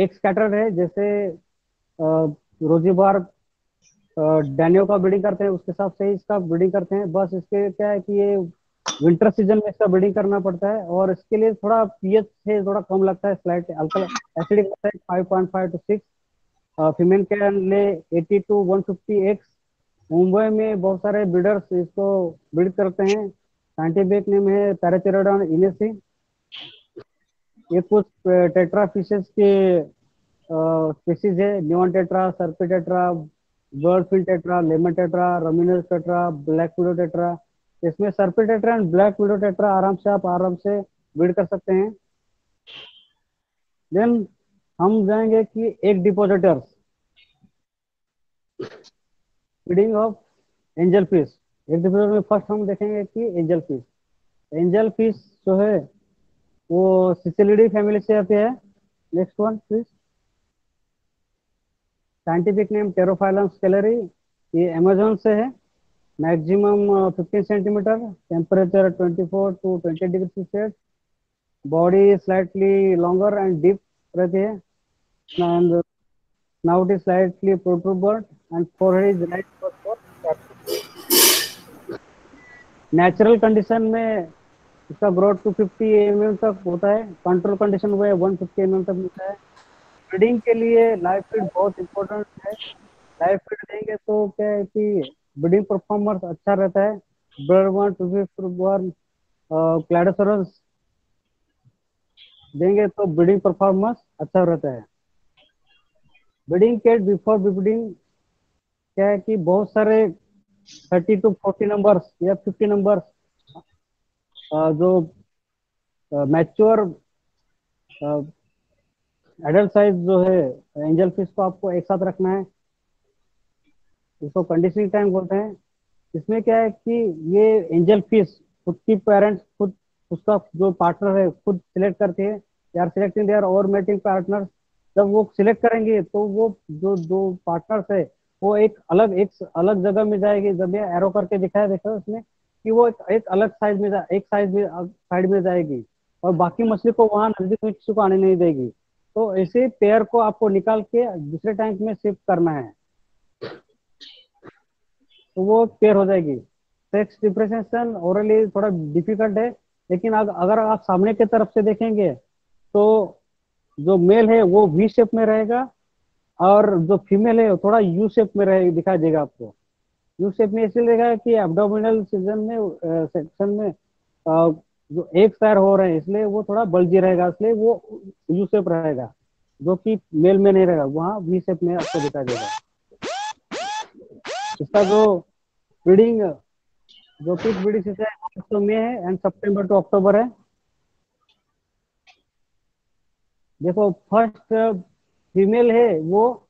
एक स्कैटर्ड है। जैसे रोजीबार डैनियो का ब्रीडिंग करते हैं उसके हिसाब से ही इसका ब्रीडिंग करते हैं। बस इसके क्या है कि ये विंटर सीजन में इसका ब्रीडिंग करना पड़ता है और इसके लिए थोड़ा पीएच है थोड़ा कम लगता है, स्लाइट अल्कल एसिडिक लगता है 5.5 to 6। फीमेल कैन ले 80 to 150 एग्स। मुंबई में बहुत सारे ब्रीडर्स इसको ब्रीड करते हैं। साइंटिफिक नेम है पैराथेरोडॉन इनेसी। ये कुछ टेट्रा फिशेस के स्पीसीज है, neon tetra, serpae tetra, bird fill tetra, lemon tetra, rummynose tetra, black widow tetra. इसमें serpae tetra and black widow tetra आराम से ब्रीड कर सकते हैं। देन हम जाएंगे कि एक depositors, breeding of angel fish. एक डिपोजिटर में फर्स्ट हम देखेंगे कि एंजल फिश। एंजल फिश जो है वो सिसिलिडी फैमिली से आते हैं। Next one please. Scientific name Pterophyllum scalare. ये अमेजोन से है। Maximum 15 centimetre, temperature 24 to 20 degree Celsius. Body slightly longer and deep रहती है and snout is slightly protuberant and forehead is light for natural condition में इसका growth 250 mm तक होता है, कंट्रोल कंडीशन में 150 mm तक होता है। ब्रीडिंग के लिए लाइव फीड बहुत इंपॉर्टेंट है। लाइव फीड देंगे तो क्या है कि ब्रीडिंग परफॉर्मेंस अच्छा रहता है। ब्लड वन टू वन क्लैडोसोरस देंगे तो ब्रीडिंग परफॉर्मेंस अच्छा रहता है। ब्रीडिंग के बिफोर ब्रीडिंग क्या है कि बहुत सारे 30 to 40 नंबर्स या 50 नंबर्स जो मैच्योर एडल्ट साइज जो है एंजल फिश को आपको एक साथ रखना है। इसको कंडीशनिंग टैंक बोलते हैं। इसमें क्या है कि ये एंजल फिश खुद की पेरेंट्स खुद उसका जो पार्टनर है खुद सिलेक्ट करती है। दे आर सिलेक्टिंग देयर और मेटिंग पार्टनर। जब वो सिलेक्ट करेंगे तो वो जो दो पार्टनर्स है वो एक अलग जगह में जाएगी। जब ये एरो करके दिखाया देखा उसमें कि वो एक अलग साइज में एक साइज में साइड में जाएगी और बाकी मछली को वहां नजदीक में किसी को आने नहीं देगी। तो ऐसे पेयर को आपको निकाल के दूसरे टैंक में शिफ्ट करना है। तो वो पेयर हो जाएगी। सेक्स डिफरेंशिएशन ओरली थोड़ा डिफिकल्ट है, लेकिन अगर आप सामने की तरफ से देखेंगे तो जो मेल है वो वी शेप में रहेगा, और जो फीमेल है वो थोड़ा यू शेप में रहे दिखाई देगा आपको। यू शेप में इसलिए रहेगा कि एब्डोमिनल सीजन में सेक्शन में जो एक पैर हो रहे हैं, इसलिए वो थोड़ा बल्जी रहेगा, इसलिए वो यू शेप रहेगा, जो कि मेल में नहीं रहेगा, वहाँ वी शेप में आपको दिखाई देगा। इसका जो ब्रीडिंग, जो पीक ब्रीडिंग सीजन है तो मई है एंड सितंबर टू अक्टूबर है। देखो फर्स्ट फीमेल है वो,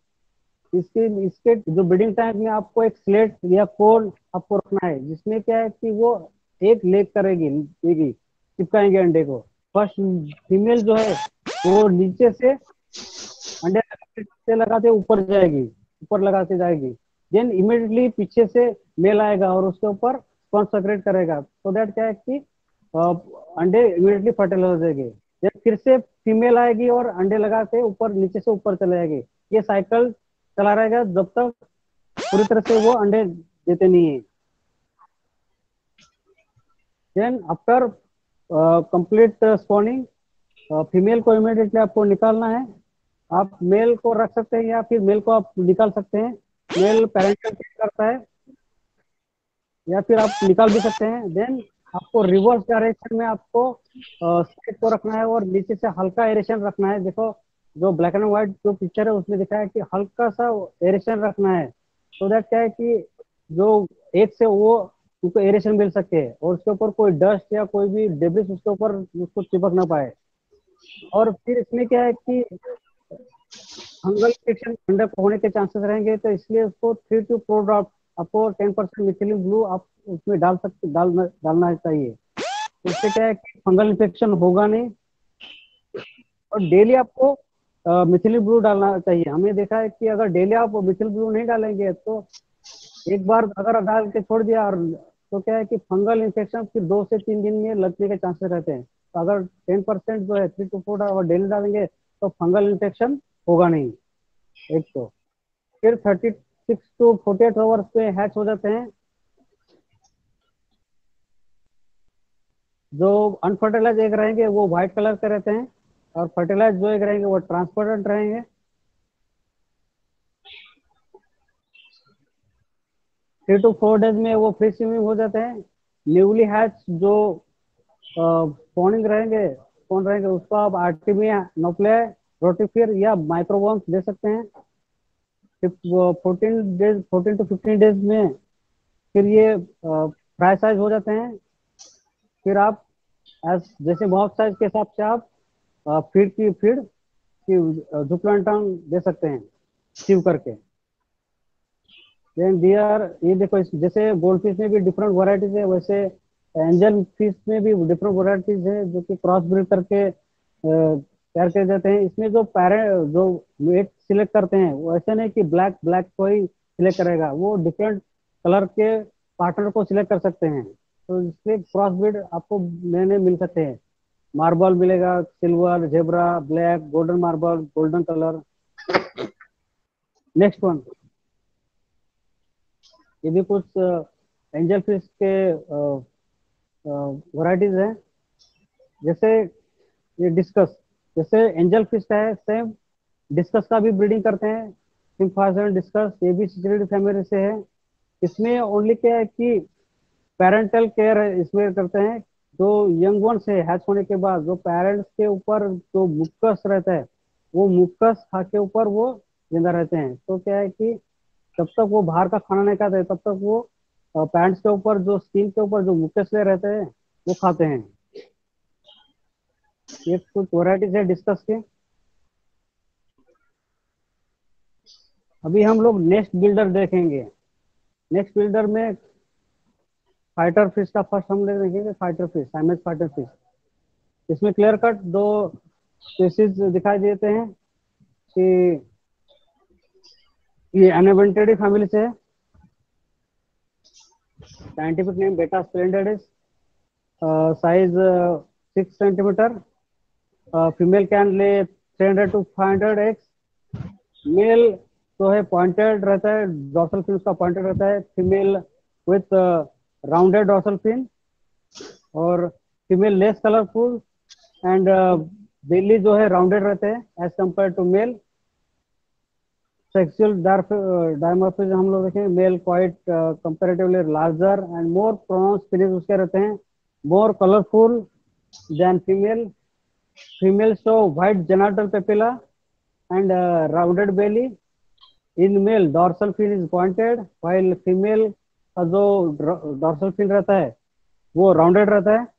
इसके इसके जो ब्रीडिंग टाइम में आपको एक स्लेट या कोन आपको रखना है, जिसमें क्या है कि वो एक लेग करेगी, देगी, चिपकाएंगे अंडे को। फर्स्ट फीमेल जो है वो नीचे से अंडे से लगाते ऊपर जाएगी, ऊपर लगाते जाएगी, देन इमिडिएटली पीछे से मेल आएगा और उसके ऊपर कॉन्सेंट्रेट करेगा, सो दैट क्या है कि अंडे इमिडिएटली फर्टाइल हो जाएंगे। देन फिर से फीमेल आएगी और अंडे लगाते ऊपर, नीचे से ऊपर चले जाएगी। ये साइकिल चला रहेगा जब तक पूरी तरह से वो अंडे देते नहीं है। Then after complete spawning, female को इमिडिएटली आपको निकालना है। आप मेल को रख सकते हैं या फिर मेल को आप निकाल सकते हैं। मेल पेरेंटल केयर करता है, या फिर आप निकाल भी सकते हैं। देन आपको रिवर्स डायरेक्शन में आपको स्टेट को रखना है और नीचे से हल्का एरेशन रखना है। देखो जो ब्लैक एंड व्हाइट जो पिक्चर है उसमें दिखा है कि हल्का सा एरेशन रखना है, सो दैट क्या है कि जो एक से वो उसको एरेशन मिल सके और उसके ऊपर कोई डस्ट या कोई भी डेब्रिस उसके ऊपर उसको चिपक ना पाए। और फिर इसमें क्या है कि फंगल इन्फेक्शन ठंडक होने के चांसेस रहेंगे, तो इसलिए उसको 3 to 4 ड्रॉप आपको 10% मिथिलिन ब्लू आप उसमें डालना चाहिए। तो इससे क्या है कि फंगल इन्फेक्शन होगा नहीं। और डेली आपको मिथिलिन ब्लू डालना चाहिए। हमने देखा है कि अगर डेली आप मिथिलिन ब्लू नहीं डालेंगे तो एक बार अगर डाल के छोड़ दिया, और तो क्या है कि फंगल इन्फेक्शन फिर 2 से 3 दिन में लगने के चांसेस रहते हैं। तो अगर 10% जो है 3 to 4 अगर डेली डालेंगे तो फंगल इन्फेक्शन होगा नहीं। एक तो फिर 36 to 48 आवर्स पे हैच हो जाते हैं। जो अनफर्टिलाइज एग रहेंगे वो व्हाइट कलर के रहते हैं, और फर्टिलाइज जो एग रहेंगे वो ट्रांसपेरेंट रहेंगे। 3 to 4 डेज में वो फ्री स्विमिंग हो जाते हैं। न्यूली हैच जो स्पॉनिंग रहेंगे, कौन रहेंगे, उसको आप आर्टिमिया नोप्ले रोटिफिर या माइक्रोवॉर्म्स दे सकते हैं। 14 to 15 डेज में फिर ये फ्राई साइज हो जाते हैं। फिर आप जैसे बॉक्स साइज के हिसाब से आप फीड की जुप्लांटन दे सकते हैं सीव करके। देन डियर, ये देखो जैसे गोल्ड फिश में भी डिफरेंट वैरायटीज है, वैसे एंजल फिश में भी डिफरेंट वैरायटीज है जो कि क्रॉस ब्रीड करके तैयार किए जाते हैं। इसमें जो पेरेंट जो एक सिलेक्ट करते हैं वो ऐसे नहीं कि ब्लैक ब्लैक को ही सिलेक्ट करेगा, वो डिफरेंट कलर के पार्टनर को सिलेक्ट कर सकते हैं। तो इसलिए क्रॉस ब्रीड आपको नए नए मिल सकते हैं। मार्बल मिलेगा, silver, zebra, black, golden marble, golden colour. Next one, ये भी कुछ एंजल फिश के वैरायटीज हैं। जैसे ये डिस्कस, जैसे एंजल फिश का है सेम, डिस्कस का भी ब्रीडिंग करते हैं। सिम्फाजन डिस्कस, ये भी सिचुएटेड फैमिली से है। इसमें ओनली क्या है कि पेरेंटल केयर इसमें करते हैं। जो यंग वन से हैच होने के बाद जो पेरेंट्स के ऊपर जो मुक्कस रहता है, वो मुक्कस खा के ऊपर वो जिंदा रहते हैं। तो क्या है कि जब तक वो बाहर का खाना नहीं खाते तब तक वो पैंट्स के ऊपर जो स्किन के ऊपर जो मुक्कस ले रहते हैं वो खाते हैं। ये कुछ वैरायटीज है डिस्कस के। अभी हम लोग नेक्स्ट बिल्डर देखेंगे। नेक्स्ट बिल्डर में फाइटर फिश का फर्स्ट हम लोग देखेंगे, फाइटर फिश, साइमस फाइटर फिश। इसमें क्लियर कट दो स्पीसीज दिखाई देते हैं कि ये एनाबेंटेडी फैमिली से है। साइंटिफिक नेम बेटा स्प्लेंडेडिस, size 6 centimetre, female can lay 300 to 500 eggs. Mail जो है पॉइंटेड रहता है, डॉर्सल फिन उसका पॉइंटेड रहता है। Female with rounded dorsal fin, और female less colourful and belly जो है राउंडेड रहते हैं as compared to male. Sexual dimorphism हम लोग देखें, male quite comparatively larger and more pronounced fins उसके रहते हैं, more colourful than female. Female show white genital papilla and rounded belly. In male dorsal fin is pointed, while female का जो dorsal fin रहता है वो राउंडेड रहता है।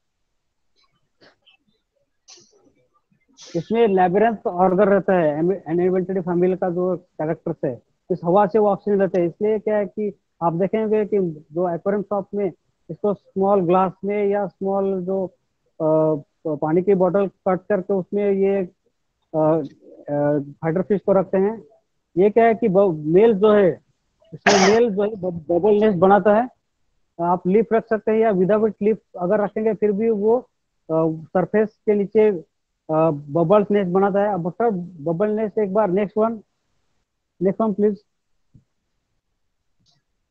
इसमें लैबिरेंथ ऑर्डर रहता है, एनिमेटेड फैमिली का जो कैरेक्टर्स है, इस हवा से वो ऑक्सीजन रहते हैं। इसलिए क्या है कि आप देखेंगे कि जो एक्वेरियम शॉप में इसको स्मॉल ग्लास में या स्मॉल जो पानी की बोतल कट करके उसमें ये फाइटर फिश को रखते हैं। ये क्या है कि मेल जो है, इसमें मेल जो है बबल नेस्ट बनाता है। आप लीफ रख सकते हैं या विदाउट लीफ अगर रखेंगे फिर भी वो सरफेस के नीचे बबल्स नेस्ट बनाता है। अब सर बबल नेस्ट एक बार, next one please.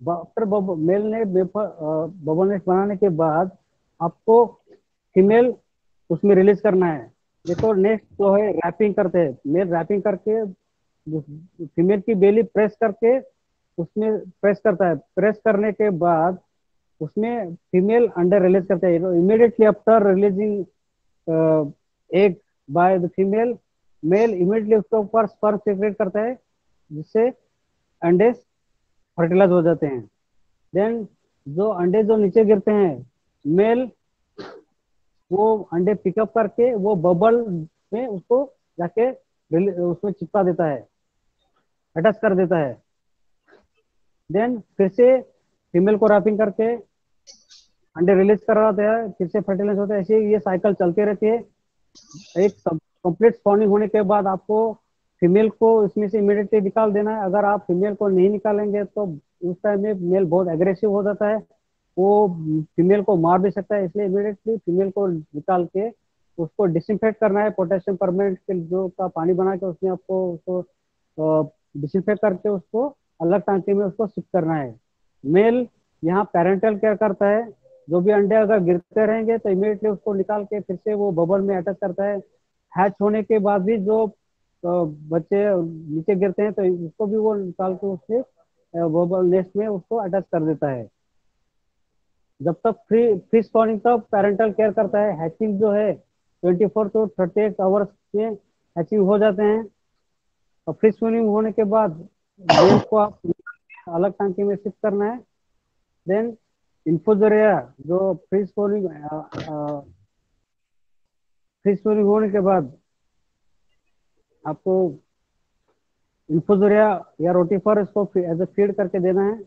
After male ने बबल नेस्ट बनाने के बाद आपको फीमेल उसमें रिलीज करना है। देखो नेक्स्ट जो है रैपिंग करते हैं, मेल रैपिंग करके फीमेल की बेली प्रेस करके उसमें प्रेस करता है। प्रेस करने के बाद उसमें फीमेल अंडर रिलीज करते हैं। Immediately after releasing egg by the female, male immediately उसके ऊपर स्पर्म सीक्रेट करता है, जिससे अंडे फर्टिलाइज हो जाते हैं। देन जो अंडे जो नीचे गिरते हैं, मेल वो अंडे पिकअप करके वो बबल में उसको जाके उसमें चिपका देता है, अटैच कर देता है। देन फिर से फीमेल को रैपिंग करके अंडे रिलीज करवाते हैं, फिर से फर्टिलाइज होता है। ऐसे ये साइकिल चलती रहती है। एक कंप्लीट स्पॉनिंग होने के बाद आपको फीमेल को इसमें से इमीडिएटली निकाल देना है। अगर आप फीमेल को नहीं निकालेंगे तो उस टाइम में मेल बहुत एग्रेसिव हो जाता है, वो फीमेल को मार भी सकता है। इसलिए इमीडिएटली फीमेल को निकाल के उसको डिसइंफेक्ट करना है। पोटेशियम परमेंट के जो का पानी बना के उसमें आपको उसको डिसइंफेक्ट करके उसको अलग टांकी में उसको शिफ्ट करना है। मेल यहाँ पेरेंटल केयर करता है। जो भी अंडे अगर गिरते रहेंगे तो इमीडिएटली उसको निकाल के फिर से वो बबल में अटैच करता है। हैच होने के बाद भी जो बच्चे नीचे गिरते हैं तो उसको भी वो निकाल के उससे बबल नेस्ट में उसको अटैच कर देता है। जब तक फ्री स्पॉनिंग तक पेरेंटल केयर करता है। हैचिंग जो है 24 to 38 आवर्स में हैचिंग हो जाते हैं। और फ्री स्पॉनिंग होने के बाद मेल को आप अलग टांकी में शिफ्ट करना है। देन इन्फोजोरिया जो फ्री स्पॉनिंग होने के बाद आपको इन्फोजोरिया या रोटीफर इसको एज ए फीड करके देना है,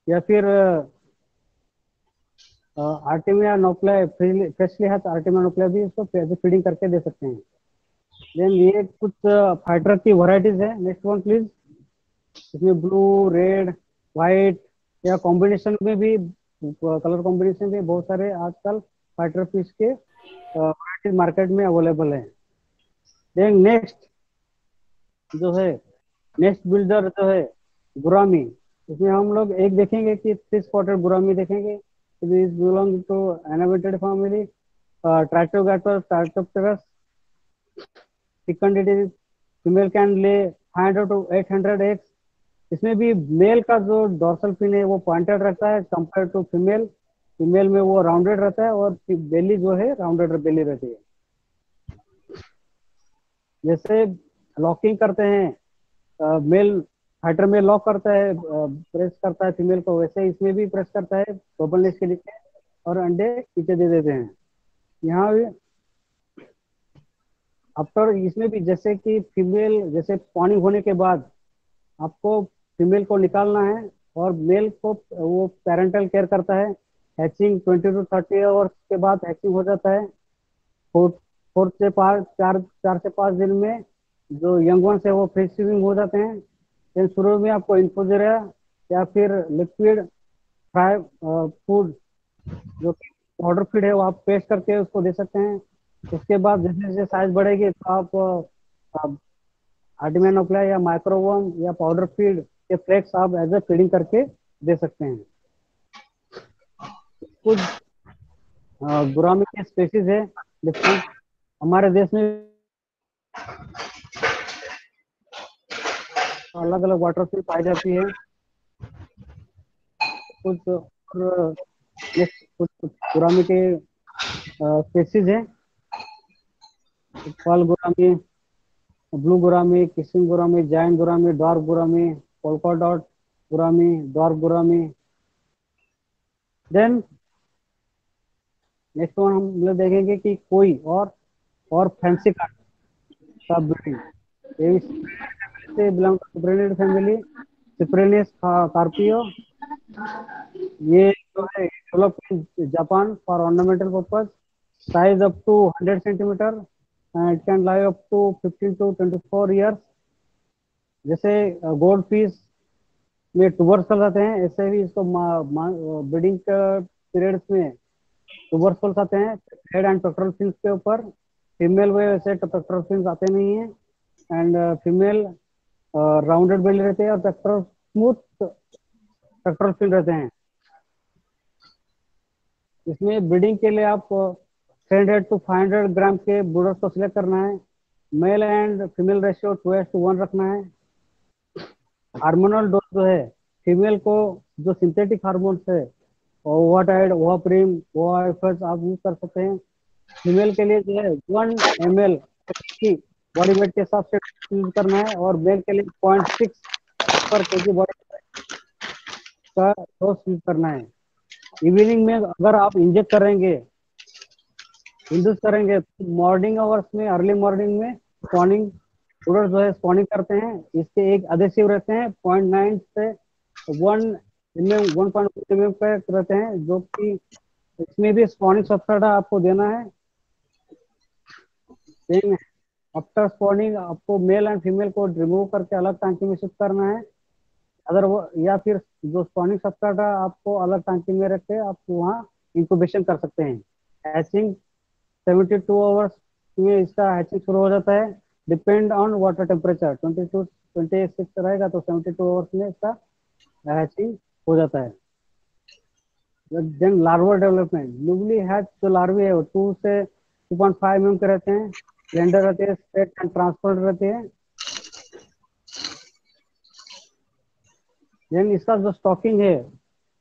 या फिर आर्टिमिया नोक्ले फ्रेशली है तो आर्टिमिया नोक्ले भी इसको एज ए फीडिंग करके दे सकते हैं। देन ये कुछ फाइटर की वैरायटीज है। Next one please. इसमें ब्लू, रेड, व्हाइट या कॉम्बिनेशन में भी, कलर कॉम्बिनेशन भी बहुत सारे आजकल फाइटर फिश के वैरायटीज मार्केट में अवेलेबल है। देन नेक्स्ट जो है, नेक्स्ट बिल्डर जो है गुरामी। इसमें हम लोग एक देखेंगे कि 3 स्पॉटेड गुरामी देखेंगे। This belong to anabantid family, ट्रैक्टोगैटस trichopterus. Fecundity, female can lay 500 to 800 eggs. इसमें भी मेल का जो डॉर्सल फिन है वो पॉइंटेड रहता है कंपेयर टू फीमेल। फीमेल में वो राउंडेड रहता है और बेली जो है राउंडेड बेली रहती है। जैसे लॉकिंग करते हैं, मेल फाइटर में लॉक करता है, प्रेस करता है फीमेल को, वैसे इसमें भी प्रेस करता है बबल नेस्ट के नीचे और अंडे नीचे दे देते हैं। यहाँ भी आफ्टर इसमें भी जैसे कि फीमेल जैसे स्पॉनिंग होने के बाद आपको फीमेल को निकालना है और मेल को वो पेरेंटल केयर करता है। हैचिंग 20 to 30 आवर्स के बाद हैचिंग हो जाता है। 4 से 5 दिन में जो यंग वंस है वो फ्री स्विमिंग हो जाते हैं। फिर शुरू में आपको इन्फोजरिया या फिर लिक्विड फ्राई फूड जो पाउडर फीड है वो आप पेस्ट करके उसको दे सकते हैं। उसके बाद जैसे जैसे साइज बढ़ेगी तो आप आर्टिमिनोक्ला या माइक्रोवोम या पाउडर फीड के फ्लेक्स आप एज ए फीडिंग करके दे सकते हैं। कुछ गुरामी के स्पेसीज है डिफरेंट, हमारे देश में अलग अलग वाटर में पाई जाती है। कुछ और नेक्स्ट कुछ गुरामी के स्पेसीज है, pearl gourami, blue gourami, kissing gourami, giant gourami, dwarf gourami, polka dot gourami, dwarf gourami. Then next one हम लोग देखेंगे कि कोई और फैंसी का ब्रीडिंग, ये से बिलोंग टू ब्रीडेड फैमिली सिप्रेलिस कार्पियो। ये जो है develop in Japan for ornamental purpose, size up to 100 centimetre, it can live up to 15 to 24 years. जैसे गोल्ड फिश में ट्यूबरकल आते हैं, ऐसे ही इसको ब्रीडिंग पीरियड्स में ट्यूबरकल्स आते हैं हेड एंड पेक्टोरल फिन्स के ऊपर। फीमेल में वैसे पेक्टोरल फिन्स आते नहीं है, एंड फीमेल राउंडेड बेली रहते हैं और पेक्टोरल स्मूथ पेक्टोरल फिन रहते हैं। इसमें ब्रीडिंग के लिए आप 300 to 500 ग्राम के ब्रूडर्स को सिलेक्ट करना है। मेल एंड फीमेल रेशियो 2:1 रखना है। हार्मोनल डोज जो है, फीमेल को जो सिंथेटिक हार्मोन्स है, ओवाटाइड, ओवाप्रिम, ओआईएफएस आप यूज कर सकते हैं। फीमेल के लिए जो है 1 ml की बॉडी वेट के हिसाब से यूज करना है, और मेल के लिए 0.6 पर केजी बॉडी का डोज यूज करना है। इवनिंग में अगर आप इंजेक्ट करेंगे, इंड्यूस करेंगे, मॉर्निंग आवर्स में, अर्ली मॉर्निंग में स्पॉनिंग ब्रूडर जो है स्पॉनिंग करते हैं। इसके एक अधेसिव रहते हैं 0.9 से 1 mm पे रहते हैं, जो कि इसमें भी स्पॉनिंग सब्सट्रेट आपको देना है। देन आफ्टर स्पॉनिंग आपको मेल एंड फीमेल को रिमूव करके अलग टांकी में शिफ्ट करना है। अगर वो, या फिर जो स्पॉनिंग सब्सट्रेट है आपको अलग टांकी में रख के आप वहाँ इंक्यूबेशन कर सकते हैं। हैचिंग 72 आवर्स में इसका हैचिंग शुरू हो जाता है। डिपेंड ऑन वाटर टेम्परेचर 22-26 रहेगा तो 72 आवर्स में इसका हैचिंग हो जाता है। Then larva development, newly hatch जो लार्वे है वो 2 से 2.5 mm के रहते हैं, स्लेंडर रहते हैं, स्ट्रेट एंड ट्रांसफर्ड रहते हैं। देन इसका जो स्टॉकिंग है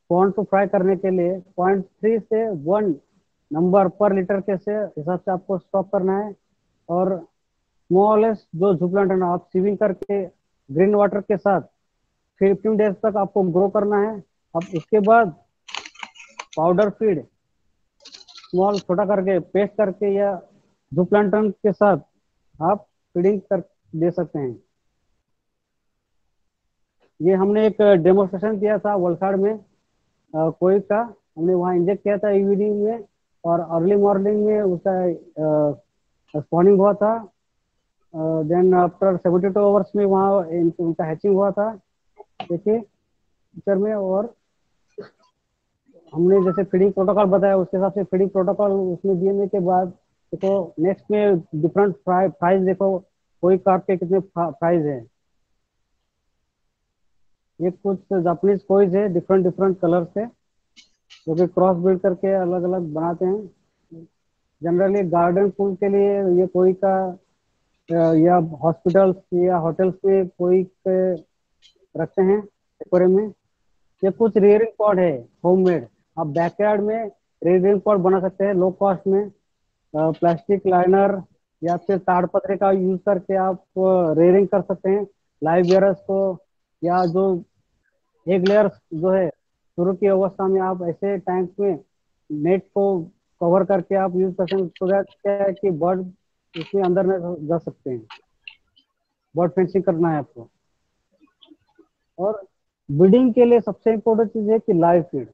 पॉन्ड को फ्राई करने के लिए 0.3 से 1 नंबर पर लीटर के से हिसाब से आपको स्टॉक करना है। और स्मॉलेस्ट जो जूप्लांट आप सीविंग करके ग्रीन वाटर के साथ 15 डेज तक आपको ग्रो करना है। अब उसके बाद पाउडर फीड स्मॉल छोटा करके पेस्ट करके या जूप्लांटन के साथ आप फीडिंग कर दे सकते हैं। ये हमने एक डेमोस्ट्रेशन किया था वलसाड़ में, कोई का हमने वहाँ इंजेक्ट किया था इवनिंग में, और अर्ली मॉर्निंग में उसका स्पॉनिंग हुआ था। देन आफ्टर 72 आवर्स में वहाँ उनका हैचिंग हुआ था, देखिए पिक्चर में। और हमने जैसे फीडिंग प्रोटोकॉल बताया उसके हिसाब से फीडिंग प्रोटोकॉल उसमें देने के बाद देखो नेक्स्ट में डिफरेंट प्राइस देखो, कोई कार्प के कितने प्राइस है। ये कुछ जापानीज कोईज है डिफरेंट डिफरेंट कलर से, जो कि क्रॉस ब्रीड करके अलग अलग बनाते हैं। जनरली गार्डन फूल के लिए ये कोई का या हॉस्पिटल्स या होटल्स में कोई के रखते हैं एक्वेरियम में। ये कुछ रेयरिंग पॉट है होममेड, आप बैकयार्ड में रेयरिंग पॉट बना सकते हैं लो कॉस्ट में। प्लास्टिक लाइनर या फिर ताड़पत्रे का यूज करके आप रेयरिंग कर सकते हैं लाइव बेयरर्स को, या जो एक लेयर जो है शुरू की अवस्था में आप ऐसे टैंक में नेट को कवर करके आप यूज कर सकते हैं, so that क्या है कि बर्ड उसमें अंदर में जा सकते हैं। बर्ड फेंसिंग करना है आपको। और ब्रीडिंग के लिए सबसे इम्पोर्टेंट चीज है कि लाइव फीड।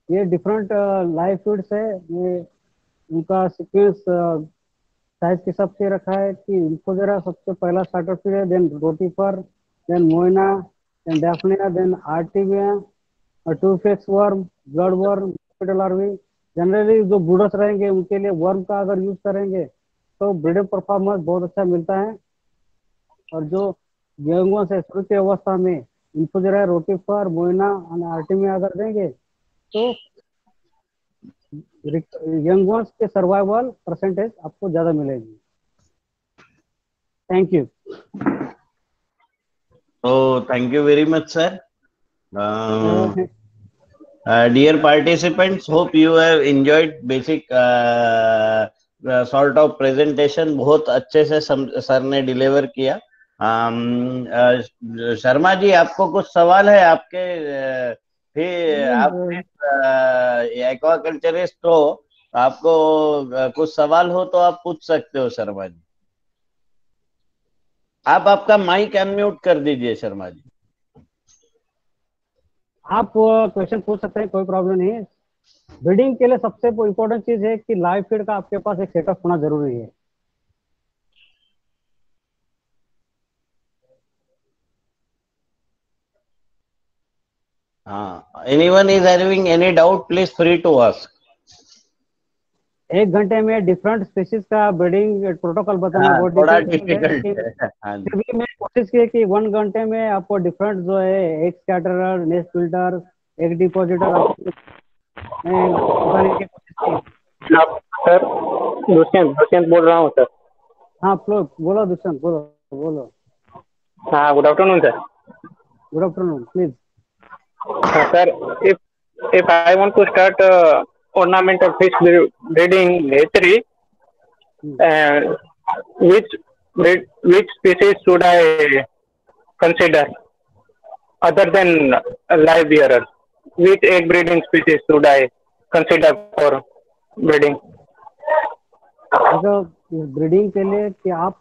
ये डिफरेंट लाइव फीड्स है, ये उनका सीक्वेंस साइज के हिसाब से रखा है कि इन्फोजेरा सबसे पहला स्टार्टर फीड है, then rotifer, then moina, then daphnia, then artemia, tubifex worm, blood worm, mosquito larvae. Generally जो ब्रूडर्स रहेंगे उनके लिए वर्म का अगर यूज करेंगे तो ब्रीडिंग परफॉर्मेंस बहुत अच्छा मिलता है। और जो गेहूं से शुरू की अवस्था में इन्फोजेरा, रोटीफर, मोइना और आर्टिमिया अगर देंगे तो यंग वंस के सर्वाइवल परसेंटेज आपको ज्यादा मिलेगी। Thank you. So thank you very much, sir. Dear participants, hope you have enjoyed basic sort of presentation. बहुत अच्छे से सर ने डिलीवर किया। शर्मा जी, आपको कुछ सवाल है? आपके फिर आप एक्वाकल्चरिस्ट हो, आपको कुछ सवाल हो तो आप पूछ सकते हो शर्मा जी। आप आपका माइक अनम्यूट कर दीजिए शर्मा जी। आप क्वेश्चन पूछ सकते हैं, कोई प्रॉब्लम नहीं है। ब्रीडिंग के लिए सबसे इम्पोर्टेंट चीज है कि लाइव फीड का आपके पास एक सेटअप होना जरूरी है। हाँ, anyone is having any doubt, please free to ask. 1 घंटे में डिफरेंट स्पीशीज का ब्रीडिंग प्रोटोकॉल बताना हाँ, बहुत थोड़ा डिफिकल्ट है, डिफिकल्ट लेकिन है। हाँ जी। फिर भी मैं कोशिश की कि 1 घंटे में आपको डिफरेंट जो है एक स्कैटरर, नेस्ट फिल्टर, एक डिपॉजिटर आपको मैं बताने की कोशिश की। सर, दुष्यंत दुष्यंत बोल रहा हूँ सर। हाँ फ्लो, बोलो दुष्यंत, बोलो बोलो। हाँ, good afternoon sir. Good afternoon, please. Sir, if I want to start ornamental fish breeding hatchery, which which species should I consider other than live bearers? Which egg breeding species should I consider for breeding? देखो, breeding के लिए कि आप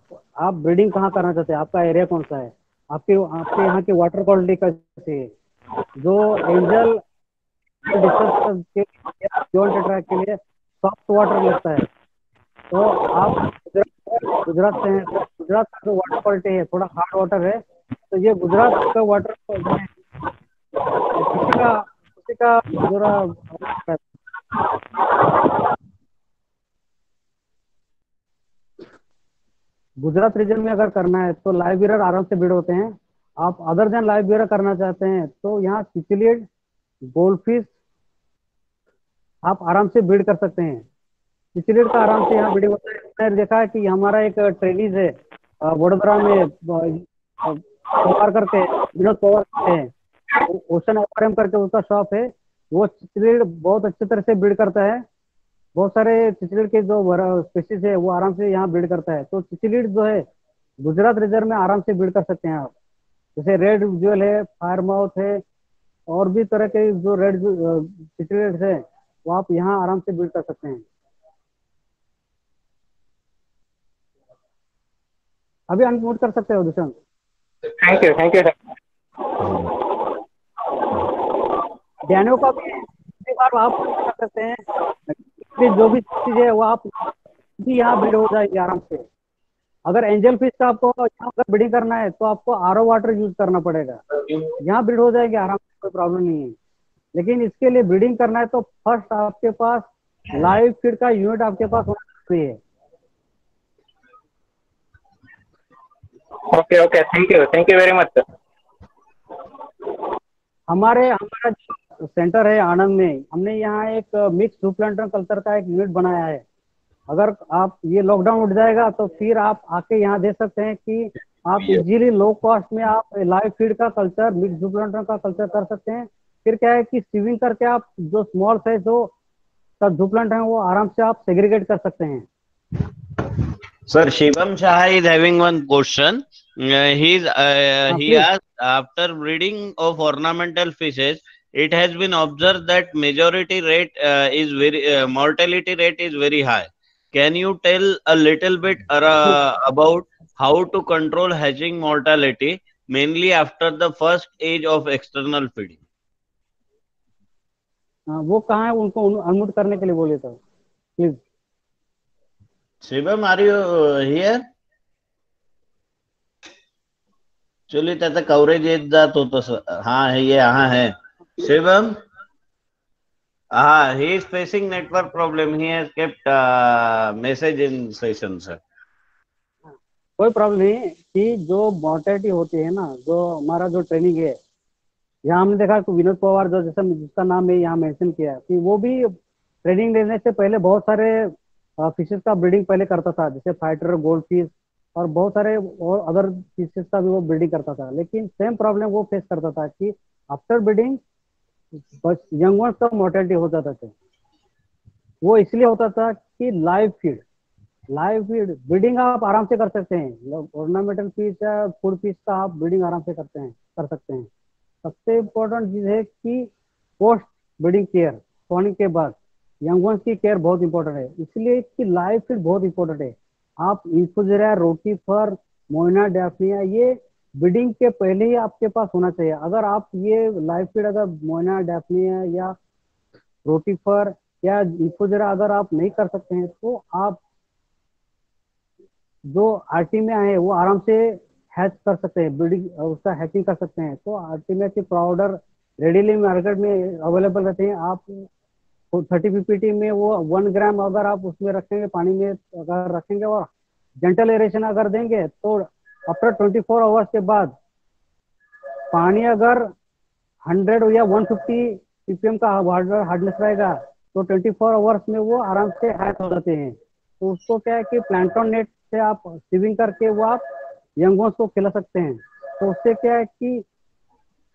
breeding कहाँ करना चाहते हैं, आपका एरिया कौन सा है, आपके आपके यहाँ की वाटर क्वालिटी कैसी है। जो एंजल डिस्टर्ब के जॉन टेट्रा के लिए सॉफ्ट वाटर लगता है, तो आप गुजरात से हैं, तो गुजरात का जो वाटर क्वालिटी है थोड़ा हार्ड वाटर है, तो ये गुजरात का वाटर किसी का जरा गुजरात रीजन में अगर करना है तो लाइव बीयर आराम से ब्रीड होते हैं। आप अदर देन लाइव बीयर करना चाहते हैं तो यहाँ चिचिलिड, गोल्डफिश आप आराम से ब्रीड कर सकते हैं। चिचिलिड का आराम से यहाँ ब्रीडिंग होता है। मैंने देखा है कि हमारा एक ट्रेनिज है वडोदरा में, पवार करके, विनोद पवार करते हैं, ओशन एक्वेरियम करके उसका शॉप है। वो चिचिलिड बहुत अच्छी तरह से ब्रीड करता है। बहुत सारे चिचिलिड के जो स्पीसीज है वो आराम से यहाँ ब्रीड करता है। तो चिचिलिड जो है गुजरात रीजन में आराम से ब्रीड कर सकते हैं आप। जैसे रेड ज्वेल है, फायर माउथ है, और भी तरह के जो रेड चिचिलिड है वो आप यहाँ आराम से ब्रीड कर सकते हैं। अभी अनम्यूट कर सकते हो Dushyant. Thank you sir. Danio का भी बार आप कर सकते हैं। जो भी चीज है वो आप भी यहाँ ब्रीड हो जाएगी आराम से। अगर एंजल फिश का आपको यहाँ पर ब्रीडिंग करना है तो आपको आरओ वाटर यूज करना पड़ेगा, यहाँ ब्रीड हो जाएगी आराम से, कोई प्रॉब्लम नहीं है। लेकिन इसके लिए ब्रीडिंग करना है तो फर्स्ट आपके पास लाइव फीड का यूनिट आपके पास होना जरूरी है। Okay, thank you very much sir. हमारा जो सेंटर है आनंद में, हमने यहाँ एक मिक्स जूप्लांटर कल्चर का एक यूनिट बनाया है। अगर आप ये लॉकडाउन उठ जाएगा तो फिर आप आके यहाँ देख सकते हैं कि आप इजीली लो कॉस्ट में आप लाइव फीड का कल्चर, मिक्स जूप्लांटर का कल्चर कर सकते हैं। फिर क्या है कि सीविंग करके आप जो स्मॉल साइज जो जूप्लांट है वो आराम से आप सेग्रीगेट कर सकते हैं। Sir, Shivam Shah is having one question. He asked, after breeding of ornamental fishes, it has been observed that majority rate is very mortality rate is very high. Can you tell a little bit about how to control hatching mortality, mainly after the first age of external feeding? वो कहाँ है, उनको unmute करने के लिए बोलिए तो please. Shivam, are you here? चलिए त्याचा कवरेज येत जात होतं। हाँ है, ये यहाँ है Shivam. he is facing network problem. He has kept message in session, sir. कोई प्रॉब्लम नहीं कि जो मॉर्टेलिटी होती है ना, जो हमारा जो ट्रेनिंग है, यहाँ हमने देखा कि विनोद पवार जो जैसा जिसका नाम है यहाँ मेंशन किया कि वो भी ट्रेनिंग लेने से पहले बहुत सारे फिशेस का ब्रीडिंग पहले करता था, जैसे फाइटर, गोल्ड फिश और बहुत सारे और अदर फिशेस का भी वो ब्रीडिंग करता था। लेकिन सेम प्रॉब्लम वो फेस करता था कि आफ्टर ब्रीडिंग बस यंग वंस का मोर्टेलिटी हो जाता था। वो इसलिए होता था कि लाइव फीड ब्रीडिंग आप आराम से कर सकते हैं, ऑर्नामेंटल फिश या फूड फिश का आप ब्रीडिंग आराम से कर सकते हैं। सबसे इम्पोर्टेंट चीज है कि पोस्ट ब्रीडिंग केयर, स्पॉनिंग के बाद यंग वंस की केयर बहुत इंपॉर्टेंट है, इसलिए कि लाइव फीड बहुत इंपॉर्टेंट है। आप इन्फुजरा, रोटीफर, मोइना, डैफनिया ये ब्रीडिंग के पहले ही आपके पास होना चाहिए। अगर आप ये लाइव फीड अगर मोइना, डैफनिया या रोटीफर या इन्फुजरा अगर आप नहीं कर सकते हैं तो आप जो आर्टिमिया है वो आराम से हैच कर सकते हैं, ब्रीडिंग उसका हैचिंग कर सकते हैं। तो आर्टिमिया के पाउडर रेडीली मार्केट में अवेलेबल रहते हैं। आप 30 ppt में वो 1 ग्राम अगर आप उसमें रखेंगे, पानी में अगर रखेंगे और जेंटल एरेशन अगर देंगे तो आफ्टर 24 आवर्स के बाद पानी अगर 100 या 150 ppm का हार्डनेस रहेगा तो 24 आवर्स में वो आराम से हैच हो जाते हैं। तो उसको क्या है कि प्लांटन नेट से आप सीविंग करके वो आप यंग को खिला सकते हैं। तो उससे क्या है कि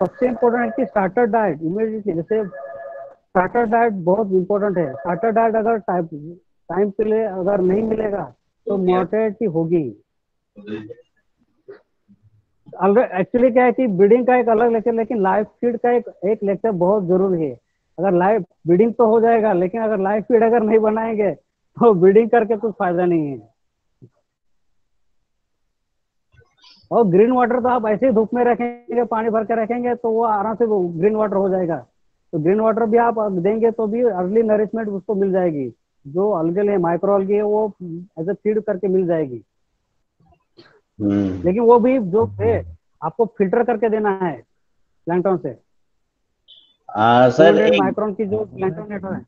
सबसे इम्पोर्टेंट है कि स्टार्टर डाइट इमीडिएटली, जैसे स्टार्टर डाइट बहुत इंपॉर्टेंट है। स्टार्टर डाइट अगर टाइम पे ले अगर नहीं मिलेगा तो मोर्टेलिटी होगी। एक्चुअली क्या है कि ब्रीडिंग का एक अलग लेक्चर, लेकिन लाइव फीड का एक लेक्चर बहुत जरूरी है। अगर लाइव ब्रीडिंग तो हो जाएगा, लेकिन अगर लाइव फीड अगर नहीं बनाएंगे तो ब्रीडिंग करके कुछ फायदा नहीं है। और ग्रीन वाटर तो आप ऐसे ही धूप में रखेंगे, पानी भर के रखेंगे तो वो आराम से ग्रीन वाटर हो जाएगा। तो ग्रीन वाटर भी आप देंगे तो भी अर्ली नरिशमेंट उसको मिल जाएगी, जो अलगल है माइक्रो अलगी है वो एज ए फीड करके मिल जाएगी। लेकिन वो भी जो है आपको फिल्टर करके देना है प्लैंटन से। सर 200 एक माइक्रोन की जो प्लैंटन नेट है।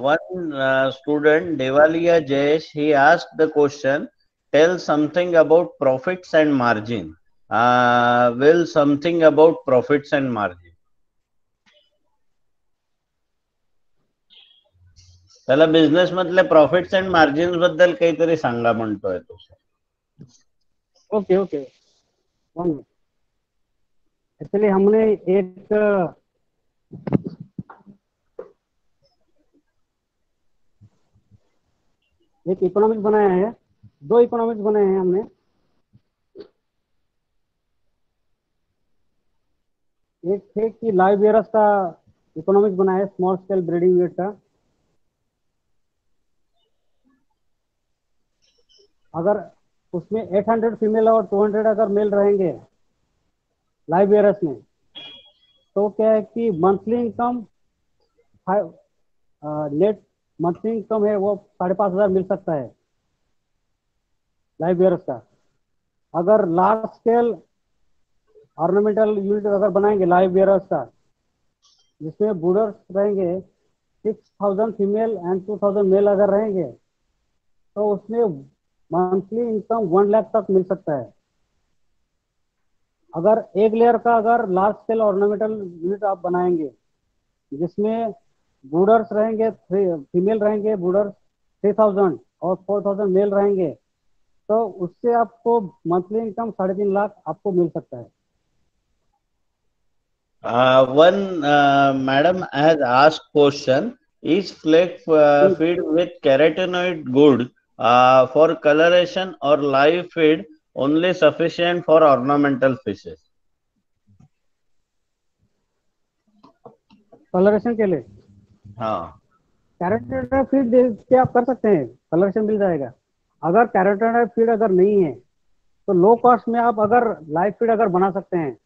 one student Devaliya Jayesh, he asked the question, tell something about profits and margin. Will something about profits and margin. त्याला बिझनेस मधले प्रॉफिट्स अँड मार्जिन्स बद्दल काहीतरी सांगा म्हणतोय तो. ओके ओके, एक्चुअली हमने एक इकोनॉमिक्स बनाया है, 2 इकोनॉमिक्स बनाए हैं हमने। एक थे कि लाइव वेयरस का इकोनॉमिक्स बनाया है, स्मॉल स्केल ब्रीडिंग यूनिट का। अगर उसमें 800 फीमेल और 200 अगर मेल रहेंगे लाइव वेयरस में तो क्या है कि monthly income net monthly income है वो 5,500 मिल सकता है लाइव वेयरस का। अगर लार्ज स्केल ऑर्नामेंटल यूनिट अगर बनाएंगे लाइव वेयरस का, जिसमें ब्रूडर्स रहेंगे 6,000 फीमेल एंड 2,000 मेल अगर रहेंगे तो उसमें मंथली इनकम 1 लाख तक मिल सकता है। अगर एक लेयर का अगर लार्ज स्केल ऑर्नामेंटल यूनिट आप बनाएंगे जिसमें ब्रूडर्स रहेंगे, फीमेल रहेंगे ब्रूडर्स 3,000 और 4,000 मेल रहेंगे तो उससे आपको मंथली इनकम 3.5 लाख आपको मिल सकता है। One madam has asked question, is flake feed with carotenoid good for coloration or live feed only sufficient for ornamental fishes? Colouration के लिए हाँ, कैरोटीनॉइड फीड से आप कर सकते हैं, कलरेशन मिल जाएगा। अगर कैरोटीनॉइड फीड अगर नहीं है तो लो कॉस्ट में आप अगर लाइव फीड अगर बना सकते हैं।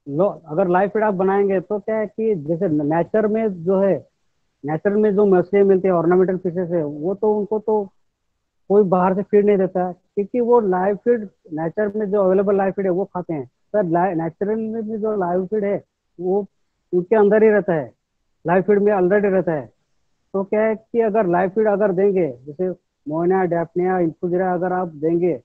अगर लाइव फीड आप बनाएंगे तो क्या है कि जैसे नेचर में जो मछलियाँ मिलती है ऑर्नामेंटल फिशेस है वो तो उनको तो कोई बाहर से फीड नहीं देता है, क्योंकि वो लाइव फीड नेचर में जो अवेलेबल लाइव फीड है वो खाते हैं। सर नेचुरल में जो लाइव फीड है वो उनके अंदर ही रहता है, लाइव फीड में ऑलरेडी रहता है। तो क्या है कि अगर लाइव फीड अगर देंगे जैसे मोइना, डैफनिया, इन्फुजरा अगर आप देंगे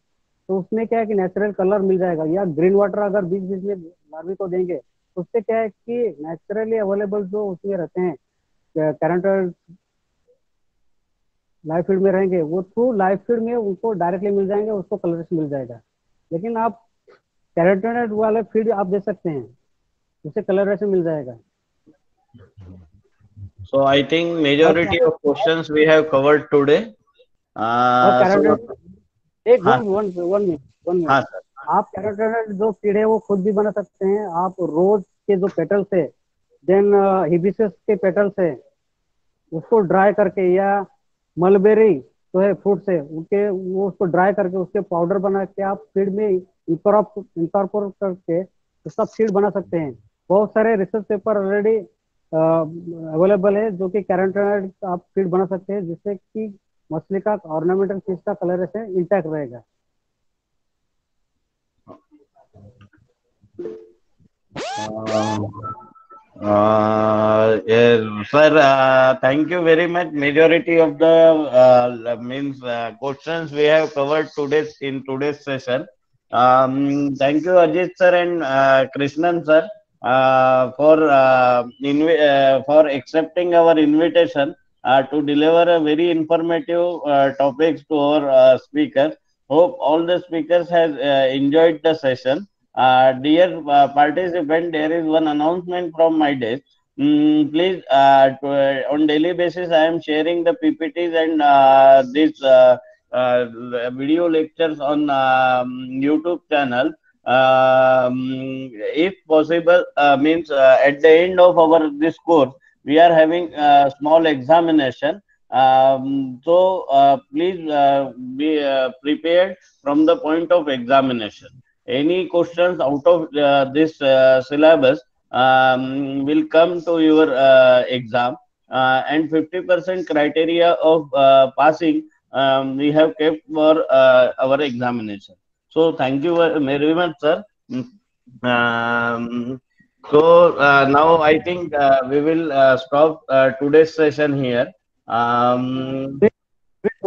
तो उसमें क्या है कि नेचुरल कलर मिल जाएगा। या ग्रीन वाटर अगर बीच बीच में लार्वी को देंगे तो उससे क्या है कि नेचुरली अवेलेबल जो उसमें रहते हैं करंट लाइव फीड में रहेंगे, वो थ्रू लाइव फीड में उनको डायरेक्टली मिल जाएंगे, उसको कलरेशन मिल जाएगा। लेकिन आप कैरेटेड वाले फीड आप दे सकते हैं, उससे कलरेशन मिल जाएगा। So I think majority of questions we have covered today. और कैरेटेड एक हाँ वन मिनट हाँ सर, आप कैरेटेड जो फीड है वो खुद भी बना सकते हैं। आप रोज के जो पेटल्स है, देन हिबिस्कस के पेटल्स है, उसको ड्राई करके, या मलबेरी जो है फ्रूट से उनके, वो उसको ड्राई करके उसके पाउडर बना के आप फीड में इंकॉर्पोरेट करके उसका फीड बना सकते हैं। बहुत सारे रिसर्च पेपर ऑलरेडी अवेलेबल है जो कि कैरेटेड आप फीड बना सकते हैं, जिससे कि मछली का ऑर्नामेंटल फिश का कलरेशन इंटैक्ट रहेगा। yes, sir, thank you very much. Majority of the questions we have covered in today's session. Thank you, Ajit sir and Krishnan sir, for accepting our invitation to deliver a very informative topics to our speakers. Hope all the speakers has enjoyed the session. Dear participant, there is one announcement from my desk. Please, on daily basis, I am sharing the PPTs and this video lectures on YouTube channel. If possible, at the end of our this course, we are having a small examination. So please be prepared from the point of examination. Any questions out of this syllabus will come to your exam, and 50% criteria of passing we have kept for our examination. So thank you very much, sir. Now I think we will stop today's session here.